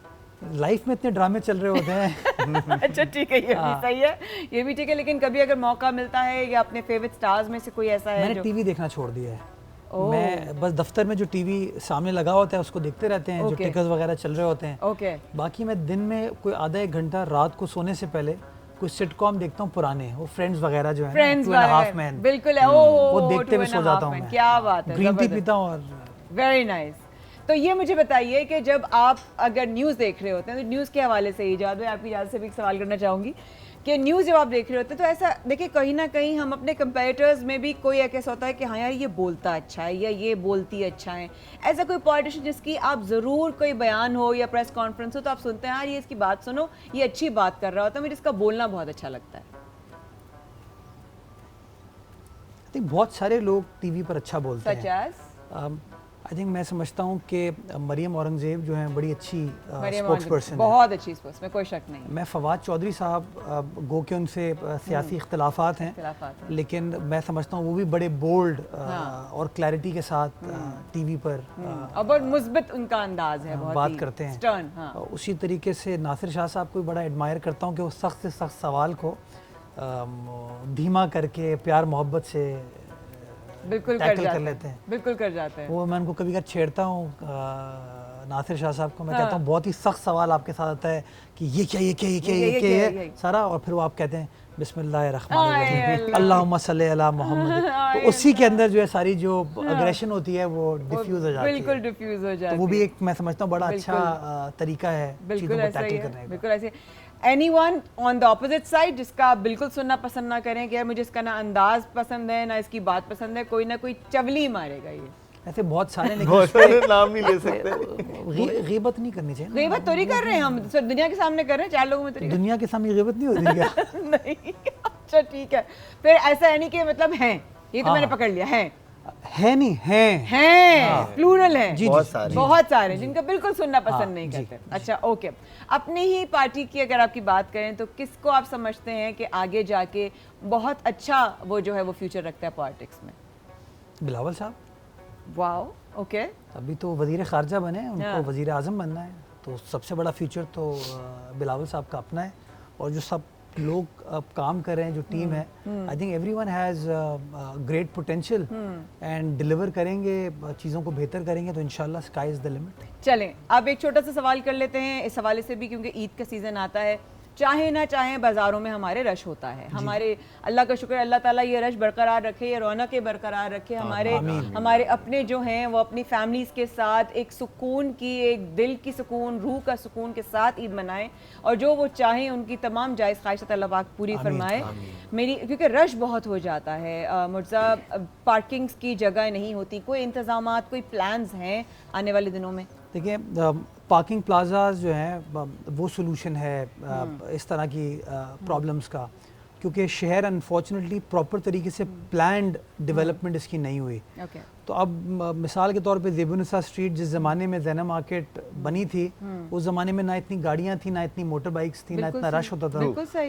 لائف میں اتنے ڈرامے چل رہے ہوتے ہیں. اچھا ٹھیک ہے, یہ بھی صحیح ہے, یہ بھی ٹھیک ہے. لیکن کبھی اگر موقع ملتا ہے یا اپنے فیوریٹ سٹارز میں سے کوئی ایسا ہے؟ میں نے ٹی وی دیکھنا چھوڑ دیا ہے. میں بس دفتر میں جو ٹی وی سامنے لگا ہوتا ہے اس کو دیکھتے رہتے ہیں, جو ٹکرز وغیرہ چل رہے ہوتے ہیں. اوکے. باقی میں دن میں کوئی آدھا ایک گھنٹہ رات کو سونے سے پہلے کوئی سٹ کام دیکھتا ہوں پرانے, وہ فرینڈز وغیرہ جو ہیں, فرینڈز 2.5 مین, بالکل وہ دیکھتے ہوئے سو جاتا ہوں میں. کیا بات ہے, گرین ٹی پیتا ہوں. اور ویری نائس. تو یہ مجھے بتائیے کہ جب آپ اگر نیوز دیکھ رہے ہوتے ہیں تو نیوز کے حوالے سے ہی جواد بھائی آپ کی اجازت سے بھی ایک سوال کرنا چاہوں گی کہ نیوز جب آپ دیکھ رہے ہوتے ہیں تو ایسا دیکھیں کہیں نہ کہیں ہم اپنے کمپیٹیٹرز میں بھی کوئی ایسا ہوتا ہے کہ ہاں یار یہ بولتا اچھا ہے یا یہ بولتی اچھا ہے, ایسا کوئی پولیٹیشین جس کی آپ ضرور کوئی بیان ہو یا پریس کانفرنس ہو تو آپ سنتے ہیں یار یہ اس کی بات سنو, یہ اچھی بات کر رہا ہوتا ہے, مجھے اس کا بولنا بہت اچھا لگتا ہے. بہت سارے لوگ ٹی وی پر اچھا بولتے ہیں. سچ ایز آئی تھنک میں سمجھتا ہوں کہ مریم اورنگزیب جو ہیں بڑی اچھی اسپوکس پرسن, بہت اچھی اسپوکس, میں کوئی شک نہیں. میں فواد چودھری صاحب, گو کہ ان سے سیاسی اختلافات ہیں, لیکن میں سمجھتا ہوں وہ بھی بڑے بولڈ اور کلیئرٹی کے ساتھ ٹی وی پر اور بہت مثبت ان کا انداز ہے, بات کرتے ہیں. اسی طریقے سے ناصر شاہ صاحب کو بڑا ایڈمائر کرتا ہوں کہ وہ سخت سے سخت سوال کو دھیما کر کے پیار محبت سے بالکل کر لیتے ہیں, بالکل کر جاتے ہیں. وہ میں ان کو کبھی کبھی چھیڑتا ہوں ناصر شاہ صاحب کو, میں کہتا ہوں بہت ہی سخت سوال آپ کے ساتھ آتا ہے کہ یہ کیا, یہ کیا, یہ کیا, یہ کیا ہے سارا, اور پھر وہ آپ کہتے ہیں بسم اللہ الرحمن الرحیم اللہم صلی علی محمد, تو اسی کے اندر جو ہے ساری جو اگریشن ہوتی ہے وہ ڈیفیوز ہو جاتی ہے, بالکل ڈیفیوز ہو جاتی ہے. وہ بھی ایک میں سمجھتا ہوں بڑا اچھا طریقہ ہے چیزوں کو ٹیکل کرنے کا. بالکل ایسے. Any one on the opposite side جس کا آپ بالکل سننا پسند نہ کریں کہ مجھے اس کا نہ انداز پسند ہے نہ اس کی بات پسند ہے, کوئی نہ کوئی چولی مارے گا. یہ ایسے بہت سارے, لیکن نام نہیں لے سکتے. غیبت نہیں کرنی چاہیے. غیبت تو نہیں کر رہے ہیں ہم, دنیا کے سامنے کر رہے ہیں, 4 لوگوں میں تو دنیا کے سامنے غیبت نہیں ہوتی کیا؟ نہیں. اچھا ٹھیک ہے, پھر ایسا ہے نہیں کہ مطلب ہیں یہ تو میں نے پکڑ لیا ہے نہیں ہیں پلورل ہیں بہت سارے جن کا بالکل سننا پسند نہیں کرتے. اچھا اوکے, اپنی ہی پارٹی کی اگر آپ کی بات کریں تو کس کو آپ سمجھتے ہیں کہ آگے جا کے بہت اچھا وہ جو ہے وہ فیوچر رکھتا ہے پالیٹکس میں؟ بلاول صاحب. واو اوکے, ابھی تو وزیر خارجہ بنے ہیں, ان کو وزیر اعظم بننا ہے, تو سب سے بڑا فیوچر تو بلاول صاحب کا اپنا ہے. اور جو سب لوگ اب کام کر رہے ہیں, جو ٹیم ہے, I think every one has great potential and deliver کریں گے, چیزوں کو بہتر کریں گے تو انشاءاللہ اسکائی از دا لمٹ. چلیں اب ایک چھوٹا سا سوال کر لیتے ہیں اس حوالے سے بھی, کیونکہ عید کا سیزن آتا ہے, چاہے نہ چاہیں بازاروں میں ہمارے رش ہوتا ہے. ہمارے اللہ کا شکر, اللہ تعالیٰ یہ رش برقرار رکھے, یہ رونقیں برقرار رکھے. ہمارے اپنے جو ہیں وہ اپنی فیملیز کے ساتھ ایک سکون کی, ایک دل کی سکون, روح کا سکون کے ساتھ عید منائیں, اور جو وہ چاہیں ان کی تمام جائز خواہشات اللہ پاک پوری فرمائے. میری کیونکہ رش بہت ہو جاتا ہے مرزا, پارکنگز کی جگہ نہیں ہوتی. کوئی انتظامات, کوئی پلانز ہیں آنے والے دنوں میں؟ دیکھیں پارکنگ پلازاز جو ہیں وہ سولوشن ہے اس طرح کی پرابلمس کا, کیونکہ شہر انفارچونیٹلی پراپر طریقے سے پلانڈ ڈیولپمنٹ اس کی نہیں ہوئی. تو اب مثال کے طور پہ زیب النساء اسٹریٹ جس زمانے میں زینب مارکیٹ بنی تھی, اس زمانے میں نہ اتنی گاڑیاں تھیں, نہ اتنی موٹر بائکس تھیں, نہ اتنا رش ہوتا تھا,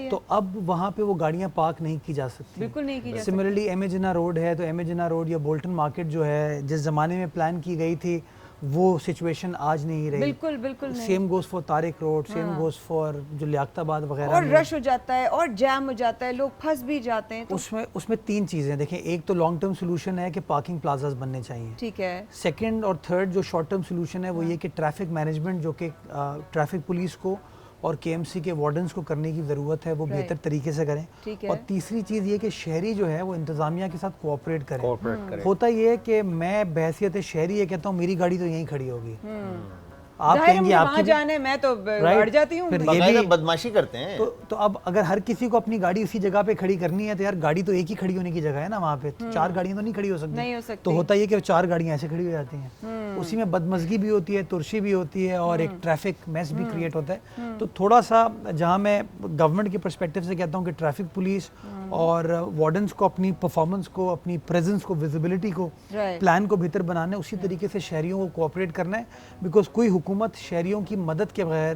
تو اب وہاں پہ وہ گاڑیاں پارک نہیں کی جا سکتی. بالکل نہیں کی جا سکتی. سملرلی ایم اے جناح روڈ ہے, تو ایم اے جناح روڈ یا بولٹن مارکیٹ جو ہے جس زمانے میں پلان کی گئی تھی وہ سچویشن آج نہیں رہی. بالکل بالکل نہیں. Same goes for Tariq road, same goes for جو لیاقت آباد وغیرہ, اور رش ہو جاتا ہے اور جام ہو جاتا ہے, لوگ پھنس بھی جاتے ہیں. اس میں تین چیزیں دیکھیں, ایک تو لانگ ٹرم سولوشن ہے کہ پارکنگ پلازاز بننے چاہیے, ٹھیک ہے. سیکنڈ اور تھرڈ جو شارٹ ٹرم سولوشن ہے وہ یہ کہ ٹریفک مینجمنٹ جو کہ ٹریفک پولیس کو اور کے ایم سی کے وارڈنز کو کرنے کی ضرورت ہے وہ بہتر طریقے سے کریں. اور تیسری چیز یہ کہ شہری جو ہے وہ انتظامیہ کے ساتھ کوآپریٹ کریں. ہوتا یہ ہے کہ میں بحیثیت شہری یہ کہتا ہوں میری گاڑی تو یہیں کھڑی ہوگی, آپ کہیں گے آپ کی جانے, میں تو بڑھ جاتی ہوں, بدماشی کرتے ہیں. تو اب اگر ہر کسی کو اپنی گاڑی اسی جگہ پہ کھڑی کرنی ہے تو یار گاڑی تو ایک ہی کھڑی ہونے کی جگہ ہے نا, وہاں پہ 4 گاڑیاں تو نہیں کھڑی ہو سکتی. تو ہوتا یہ کہ 4 گاڑیاں ایسے کھڑی ہو جاتی ہیں, اسی میں بدمزگی بھی ہوتی ہے, ترشی بھی ہوتی ہے, اور ایک ٹریفک میس بھی کریٹ ہوتا ہے. تو تھوڑا سا جہاں میں گورنمنٹ کے پرسپیکٹیو سے کہتا ہوں کہ ٹریفک پولیس اور وارڈنس کو اپنی پرفارمنس کو, اپنی پریزنس کو, ویزیبلٹی کو, پلان کو بہتر بنانا ہے, اسی طریقے سے شہریوں کو کوآپریٹ کرنا ہے, بیکاز کوئی حکومت شہریوں کی مدد کے بغیر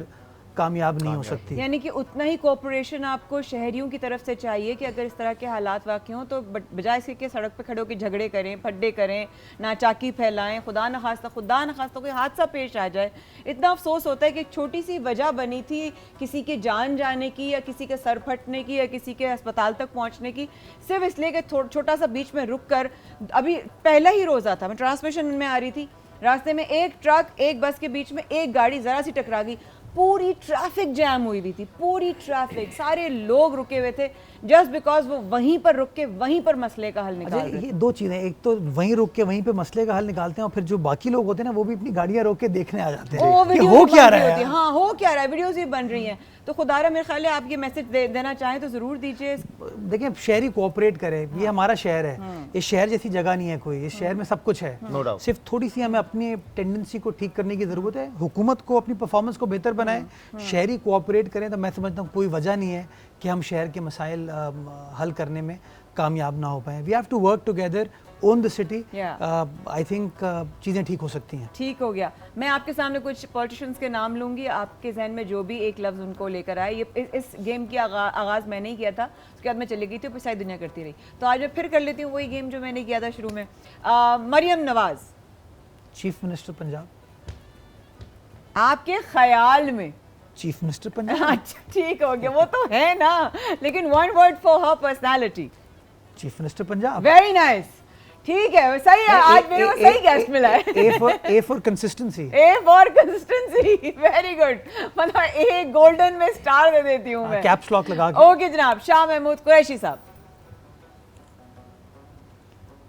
کامیاب نہیں ہو سکتی. یعنی کہ اتنا ہی کوآپریشن آپ کو شہریوں کی طرف سے چاہیے کہ اگر اس طرح کے حالات واقع ہوں تو بجائے اس کے سڑک پہ کھڑے ہو کے جھگڑے کریں, پھڈے کریں, ناچاکی پھیلائیں, خدا نخواستہ کوئی حادثہ پیش آ جائے. اتنا افسوس ہوتا ہے کہ ایک چھوٹی سی وجہ بنی تھی کسی کے جان جانے کی, یا کسی کے سر پھٹنے کی, یا کسی کے اسپتال تک پہنچنے کی, صرف اس لیے کہ چھوٹا سا بیچ میں رک کر, ابھی پہلا ہی روزہ تھا, میں ٹرانسمیشن میں آ رہی تھی, راستے میں ایک ٹرک ایک بس کے بیچ میں ایک گاڑی ذرا سی ٹکرا گئی, پوری ٹریفک جام ہوئی ہوئی تھی, پوری ٹریفک, سارے لوگ رکے ہوئے تھے جسٹ بیکاز وہ وہیں پر رک کے وہیں پر مسئلے کا حل نکال رہے. یہ 2 چیزیں, ایک تو وہیں رک کے وہیں پہ مسئلے کا حل نکالتے ہیں, اور پھر جو باقی لوگ ہوتے ہیں نا وہ بھی اپنی گاڑیاں روک کے دیکھنے آ جاتے ہیں کہ ہو کیا رہا ہے. ہاں ہو کیا رہا ہے, ویڈیوز بھی بن رہی ہیں. تو خدا را میرے خیال ہے آپ یہ میسج دینا چاہیں تو ضرور دیجیے. دیکھیں شہری کوآپریٹ کرے, یہ ہمارا شہر ہے, اس شہر جیسی جگہ نہیں ہے کوئی, اس شہر میں سب کچھ ہے, صرف تھوڑی سی ہمیں اپنی ٹینڈنسی کو ٹھیک کرنے کی ضرورت ہے. حکومت کو اپنی پرفارمنس کو بہتر بنائیں, شہری کوآپریٹ کریں, تو میں سمجھتا ہوں کوئی وجہ نہیں ہے کہ ہم شہر کے مسائل حل کرنے میں کامیاب نہ ہو پائیں. We have to work together, on the city. I think چیزیں ٹھیک ہو سکتی ہیں. ٹھیک ہو گیا. میں آپ کے سامنے کچھ پولیٹیشنز کے نام لوں گی, آپ کے ذہن میں جو بھی ایک لفظ ان کو لے کر آئے. یہ اس گیم کی آغاز میں نہیں کیا تھا, اس کے بعد میں چلی گئی تھی, پھر ساری دنیا کرتی رہی, تو آج میں پھر کر لیتی ہوں وہی گیم جو میں نے کیا تھا شروع میں. Maryam Nawaz chief minister Punjab. آپ کے خیال میں چیف منسٹر پنجاب. اچھا ٹھیک ہو گیا, وہ تو ہے نا, لیکن one word for her personality. Chief minister Punjab. Very nice, ٹھیک ہے, صحیح ہے, آج میرے کو صحیح گیسٹ ملا ہے. A for consistency. A for consistency, very good, مطلب اے گولڈن میں اسٹار دے دیتی ہوں میں, کیپس لاک لگا کے. اوکے جناب. شاہ محمود قریشی صاحب.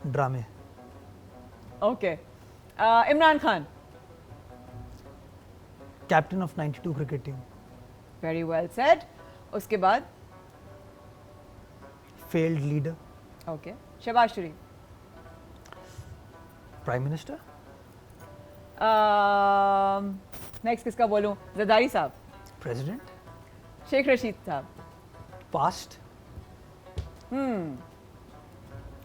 ڈرامے. Okay. Imran Khan. Captain of 92 cricket team. Very well said. اس کے بعد field leader. Okay. Shahbaz Sharif. Prime minister. Next کس کا بولوں؟ زرداری صاحب. پریزیڈنٹ. شیخ رشید صاحب. پاسٹ.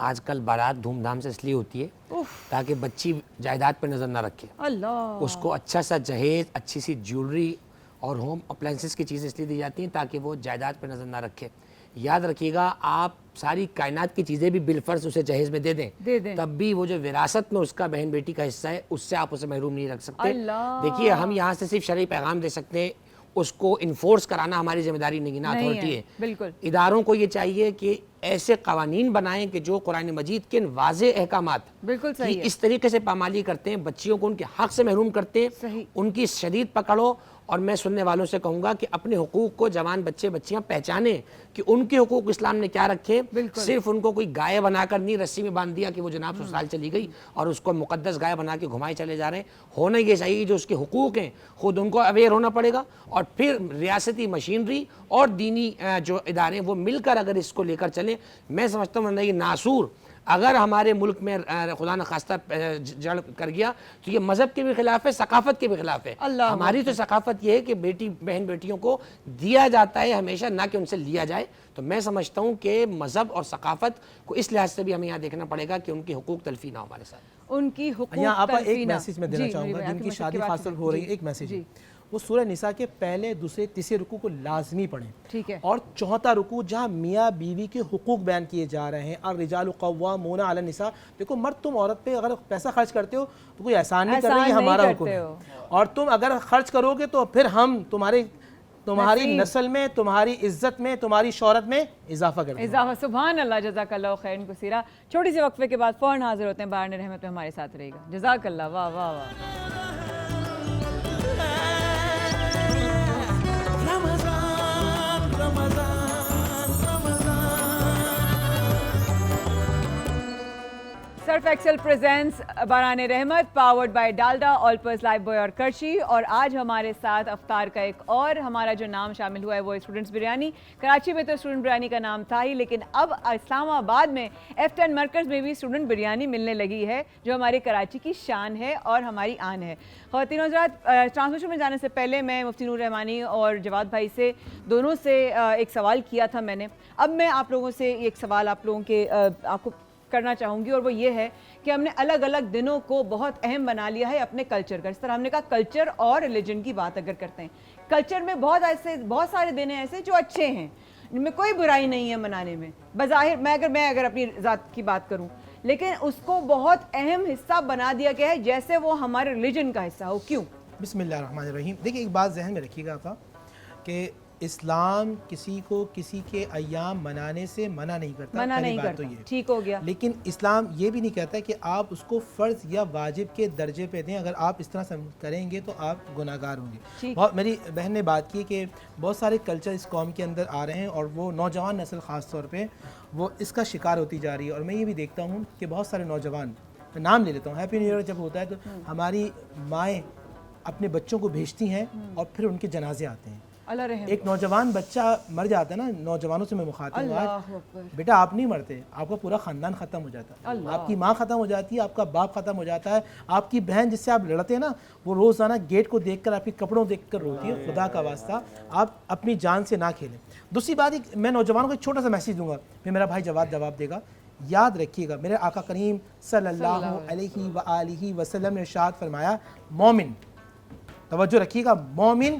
آج کل بارات دھوم دھام سے اس لیے ہوتی ہے تاکہ بچی جائیداد پہ نظر نہ رکھے. اللہ اس کو اچھا سا جہیز, اچھی سی جیولری اور ہوم اپلائنسز کی چیزیں اس لیے دی جاتی ہیں تاکہ وہ جائیداد پہ نظر نہ رکھے. یاد رکھیے گا, آپ ساری کائنات کی چیزیں بھی بالفرض اسے جہیز میں دے دیں تب بھی وہ جو وراثت میں اس کا بہن بیٹی کا حصہ ہے اس سے آپ اسے محروم نہیں رکھ سکتے. دیکھیے ہم یہاں سے صرف شرعی پیغام دے سکتے ہیں, اس کو انفورس کرانا ہماری ذمہ داری نہیں نا, اتھارٹی ہے. بالکل اداروں کو یہ چاہیے کہ ایسے قوانین بنائیں کہ جو قرآن مجید کے واضح احکامات بالکل صحیح کی اس طریقے سے پامالی کرتے ہیں, بچیوں کو ان کے حق سے محروم کرتے ہیں, صحیح. ان کی شدید پکڑو. اور میں سننے والوں سے کہوں گا کہ اپنے حقوق کو جوان بچے بچیاں پہچانیں کہ ان کے حقوق اسلام نے کیا رکھے. صرف ان کو کوئی گائے بنا کر نہیں رسی میں باندھ دیا کہ وہ جناب سسرال چلی گئی اور اس کو مقدس گائے بنا کے گھمائے چلے جا رہے ہیں. ہونا یہ چاہیے جو اس کے حقوق ہیں خود ان کو اویئر ہونا پڑے گا, اور پھر ریاستی مشینری اور دینی جو ادارے وہ مل کر اگر اس کو لے کر چلیں. میں سمجھتا ہوں یہ ناسور اگر ہمارے ملک میں خدا نخواستہ جڑ کر گیا تو یہ مذہب کے بھی خلاف ہے, ثقافت کے بھی خلاف ہے. ہماری تو ثقافت یہ ہے کہ بیٹی بہن بیٹیوں کو دیا جاتا ہے ہمیشہ, نہ کہ ان سے لیا جائے. تو میں سمجھتا ہوں کہ مذہب اور ثقافت کو اس لحاظ سے بھی ہمیں یہاں دیکھنا پڑے گا کہ ان کی حقوق تلفی نہ ہو ہمارے ساتھ. ان کی حقوق یہاں آپ تلفی ایک نہ. میسیج میں دینا چاہوں گا, جن کی شادی خاص ہو رہی ہے, ایک میسیج ہے وہ سورہ نساء کے پہلے دوسرے تیسرے رکوع کو لازمی پڑھیں. ٹھیک ہے. اور چوتھا رکوع جہاں میاں بیوی کے حقوق بیان کیے جا رہے ہیں, الرجال قوامون علی النساء. دیکھو مرد تم عورت پہ اگر پیسہ خرچ کرتے ہو تو کوئی احسان نہیں کر رہے, یہ ہمارا حکم ہے. اور تم اگر خرچ کرو گے تو پھر ہم تمہاری نسل میں, تمہاری عزت میں, تمہاری شہرت میں اضافہ کرتے ہیں. اضافہ. سبحان اللہ, جزاک اللہ خیر کثیرہ. چھوٹی سی وقفے کے بعد فوراً حاضر ہوتے ہیں. باران رحمت میں ہمارے ساتھ رہے گا. جزاک اللہ. واہ واہ واہ. Surf Excel presents Baran Rahmat powered by Dalda, Olpers Lifebuoy اور کرشی. اور آج ہمارے ساتھ افطار کا ایک اور ہمارا جو نام شامل ہوا ہے وہ اسٹوڈنٹس بریانی. کراچی میں تو اسٹوڈنٹ بریانی کا نام تھا ہی, لیکن اب اسلام آباد میں F10 مرکز میں بھی اسٹوڈنٹ بریانی ملنے لگی ہے جو ہماری کراچی کی شان ہے اور ہماری آن ہے. خواتین و حضرات, ٹرانسمیشن میں جانے سے پہلے میں مفتی نور رحمانی اور جواد بھائی سے دونوں سے ایک سوال کیا تھا میں نے. اب میں آپ لوگوں سے ایک سوال آپ لوگوں کے آپ کو کرنا چاہوں گی, اور وہ یہ ہے کہ ہم نے الگ الگ دنوں کو بہت اہم بنا لیا ہے اپنے کلچر کا. اس طرح ہم نے کہا کلچر اور ریلیجن کی بات اگر کرتے ہیں, کلچر میں بہت سارے دن ہیں ایسے جو اچھے ہیں, ان میں کوئی برائی نہیں ہے منانے میں بظاہر. میں اگر اپنی ذات کی بات کروں, لیکن اس کو بہت اہم حصہ بنا دیا گیا ہے جیسے وہ ہمارے ریلیجن کا حصہ ہو. کیوں؟ بسم اللہ الرحمن الرحیم. دیکھیں ایک بات ذہن میں رکھیے گا آقا کہ اسلام کسی کو کسی کے ایام منانے سے منع نہیں کرتا. منع نہیں کرتا, ٹھیک ہو گیا. لیکن اسلام یہ بھی نہیں کہتا کہ آپ اس کو فرض یا واجب کے درجے پہ دیں. اگر آپ اس طرح سے کریں گے تو آپ گناہگار ہوں گے. میری بہن نے بات کی کہ بہت سارے کلچر اس قوم کے اندر آ رہے ہیں اور وہ نوجوان نسل خاص طور پہ وہ اس کا شکار ہوتی جا رہی ہے. اور میں یہ بھی دیکھتا ہوں کہ بہت سارے نوجوان, میں نام لے لیتا ہوں, ہیپی نیو ایئر جب ہوتا ہے تو ہماری مائیں اپنے بچوں کو بھیجتی ہیں اور پھر ان کے جنازے آتے ہیں. ایک نوجوان بچہ مر جاتا ہے نا, نوجوانوں سے میں مخاطب ہوں, بیٹا آپ نہیں مرتے, آپ کا پورا خاندان ختم ہو جاتا ہے. آپ کی ماں ختم ہو جاتی ہے, آپ کا باپ ختم ہو جاتا ہے, آپ کی بہن جس سے آپ لڑتے ہیں نا وہ روزانہ گیٹ کو دیکھ کر آپ کے کپڑوں دیکھ کر روتی ہے. خدا کا واسطہ آپ اپنی جان سے نہ کھیلیں. دوسری بات میں نوجوانوں کو ایک چھوٹا سا میسیج دوں گا, پھر میرا بھائی جواب دے گا. یاد رکھیے گا میرے آقا کریم صلی اللہ علیہ وآلہ وسلم نے ارشاد فرمایا, مومن, توجہ رکھیے گا, مومن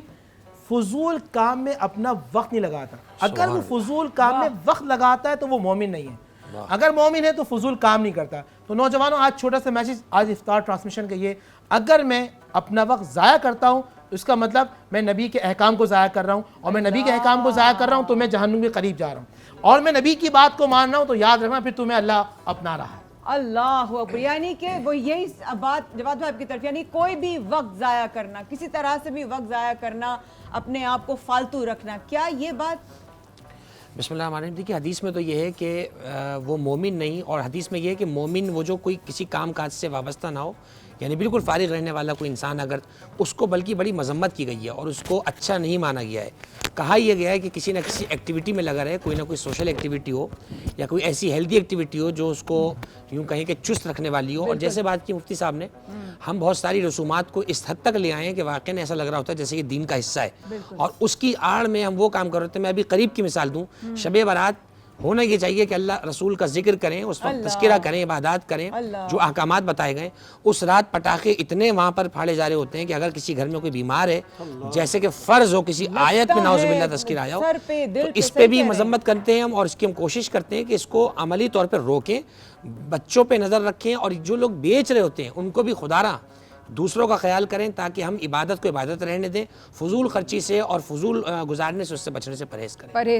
فضول کام میں اپنا وقت نہیں لگاتا. اگر وہ فضول کام میں وقت لگاتا ہے تو وہ مومن نہیں ہے. اگر مومن ہے تو فضول کام نہیں کرتا. تو نوجوانوں آج چھوٹا سا میسیج آج افطار ٹرانسمیشن کا یہ, اگر میں اپنا وقت ضائع کرتا ہوں اس کا مطلب میں نبی کے احکام کو ضائع کر رہا ہوں, اور میں نبی کے احکام کو ضائع کر رہا ہوں تو میں جہنم کے قریب جا رہا ہوں, اور میں نبی کی بات کو مان رہا ہوں تو یاد رکھنا پھر تمہیں اللہ اپنا رہا ہے. اللہ اکبر. یعنی کہ وہ یہی بات جواد بھائی آپ کی طرف, یعنی کوئی بھی وقت ضائع کرنا, کسی طرح سے بھی وقت ضائع کرنا, اپنے آپ کو فالتو رکھنا, کیا یہ بات؟ بسم اللہ الرحمن الرحیم. دیکھیے حدیث میں تو یہ ہے کہ وہ مومن نہیں, اور حدیث میں یہ ہے کہ مومن وہ جو کوئی کسی کام کاج سے وابستہ نہ ہو, یعنی بالکل فارغ رہنے والا کوئی انسان, اگر اس کو بلکہ بڑی مذمت کی گئی ہے اور اس کو اچھا نہیں مانا گیا ہے. کہا یہ گیا ہے کہ کسی نہ کسی ایکٹیویٹی میں لگا رہے, کوئی نہ کوئی سوشل ایکٹیویٹی ہو یا کوئی ایسی ہیلدی ایکٹیویٹی ہو جو اس کو یوں کہیں کہ چست رکھنے والی ہو. اور جیسے بات کی مفتی صاحب نے, ہم بہت ساری رسومات کو اس حد تک لے آئے ہیں کہ واقعی ایسا لگ رہا ہوتا ہے جیسے کہ دین کا حصہ ہے, اور اس کی آڑ میں ہم وہ کام کر رہے تھے. میں ابھی قریب کی مثال دوں, شب برات ہونا یہ چاہیے کہ اللہ رسول کا ذکر کریں، اس وقت تذکرہ کریں، عبادات کریں، جو احکامات بتائے گئے. اس رات پٹاخے اتنے وہاں پر پھاڑے جا رہے ہوتے ہیں کہ اگر کسی گھر میں کوئی بیمار ہے، جیسے کہ فرض ہو کسی آیت میں نعوذ باللہ تذکرہ آیا ہو، تو اس پہ بھی مذمت کرتے ہیں ہم، اور اس کی ہم کوشش کرتے ہیں کہ اس کو عملی طور پر روکیں، بچوں پہ نظر رکھیں، اور جو لوگ بیچ رہے ہوتے ہیں ان کو بھی خدارا دوسروں کا خیال کریں، تاکہ ہم عبادت کو عبادت رہنے دیں، فضول خرچی سے اور فضول گزارنے سے، اس سے بچنے سے پرہیز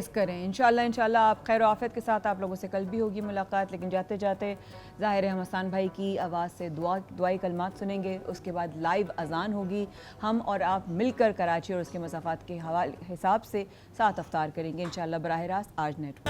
کریں. انشاءاللہ آپ خیر و عافیت کے ساتھ آپ لوگوں سے کل بھی ہوگی ملاقات، لیکن جاتے جاتے ظاہر ہے ہم حسان بھائی کی آواز سے دعائی کلمات سنیں گے، اس کے بعد لائیو اذان ہوگی، ہم اور آپ مل کر کراچی اور اس کے مسافات کے حساب سے ساتھ افطار کریں گے انشاءاللہ براہ راست آج نیٹ.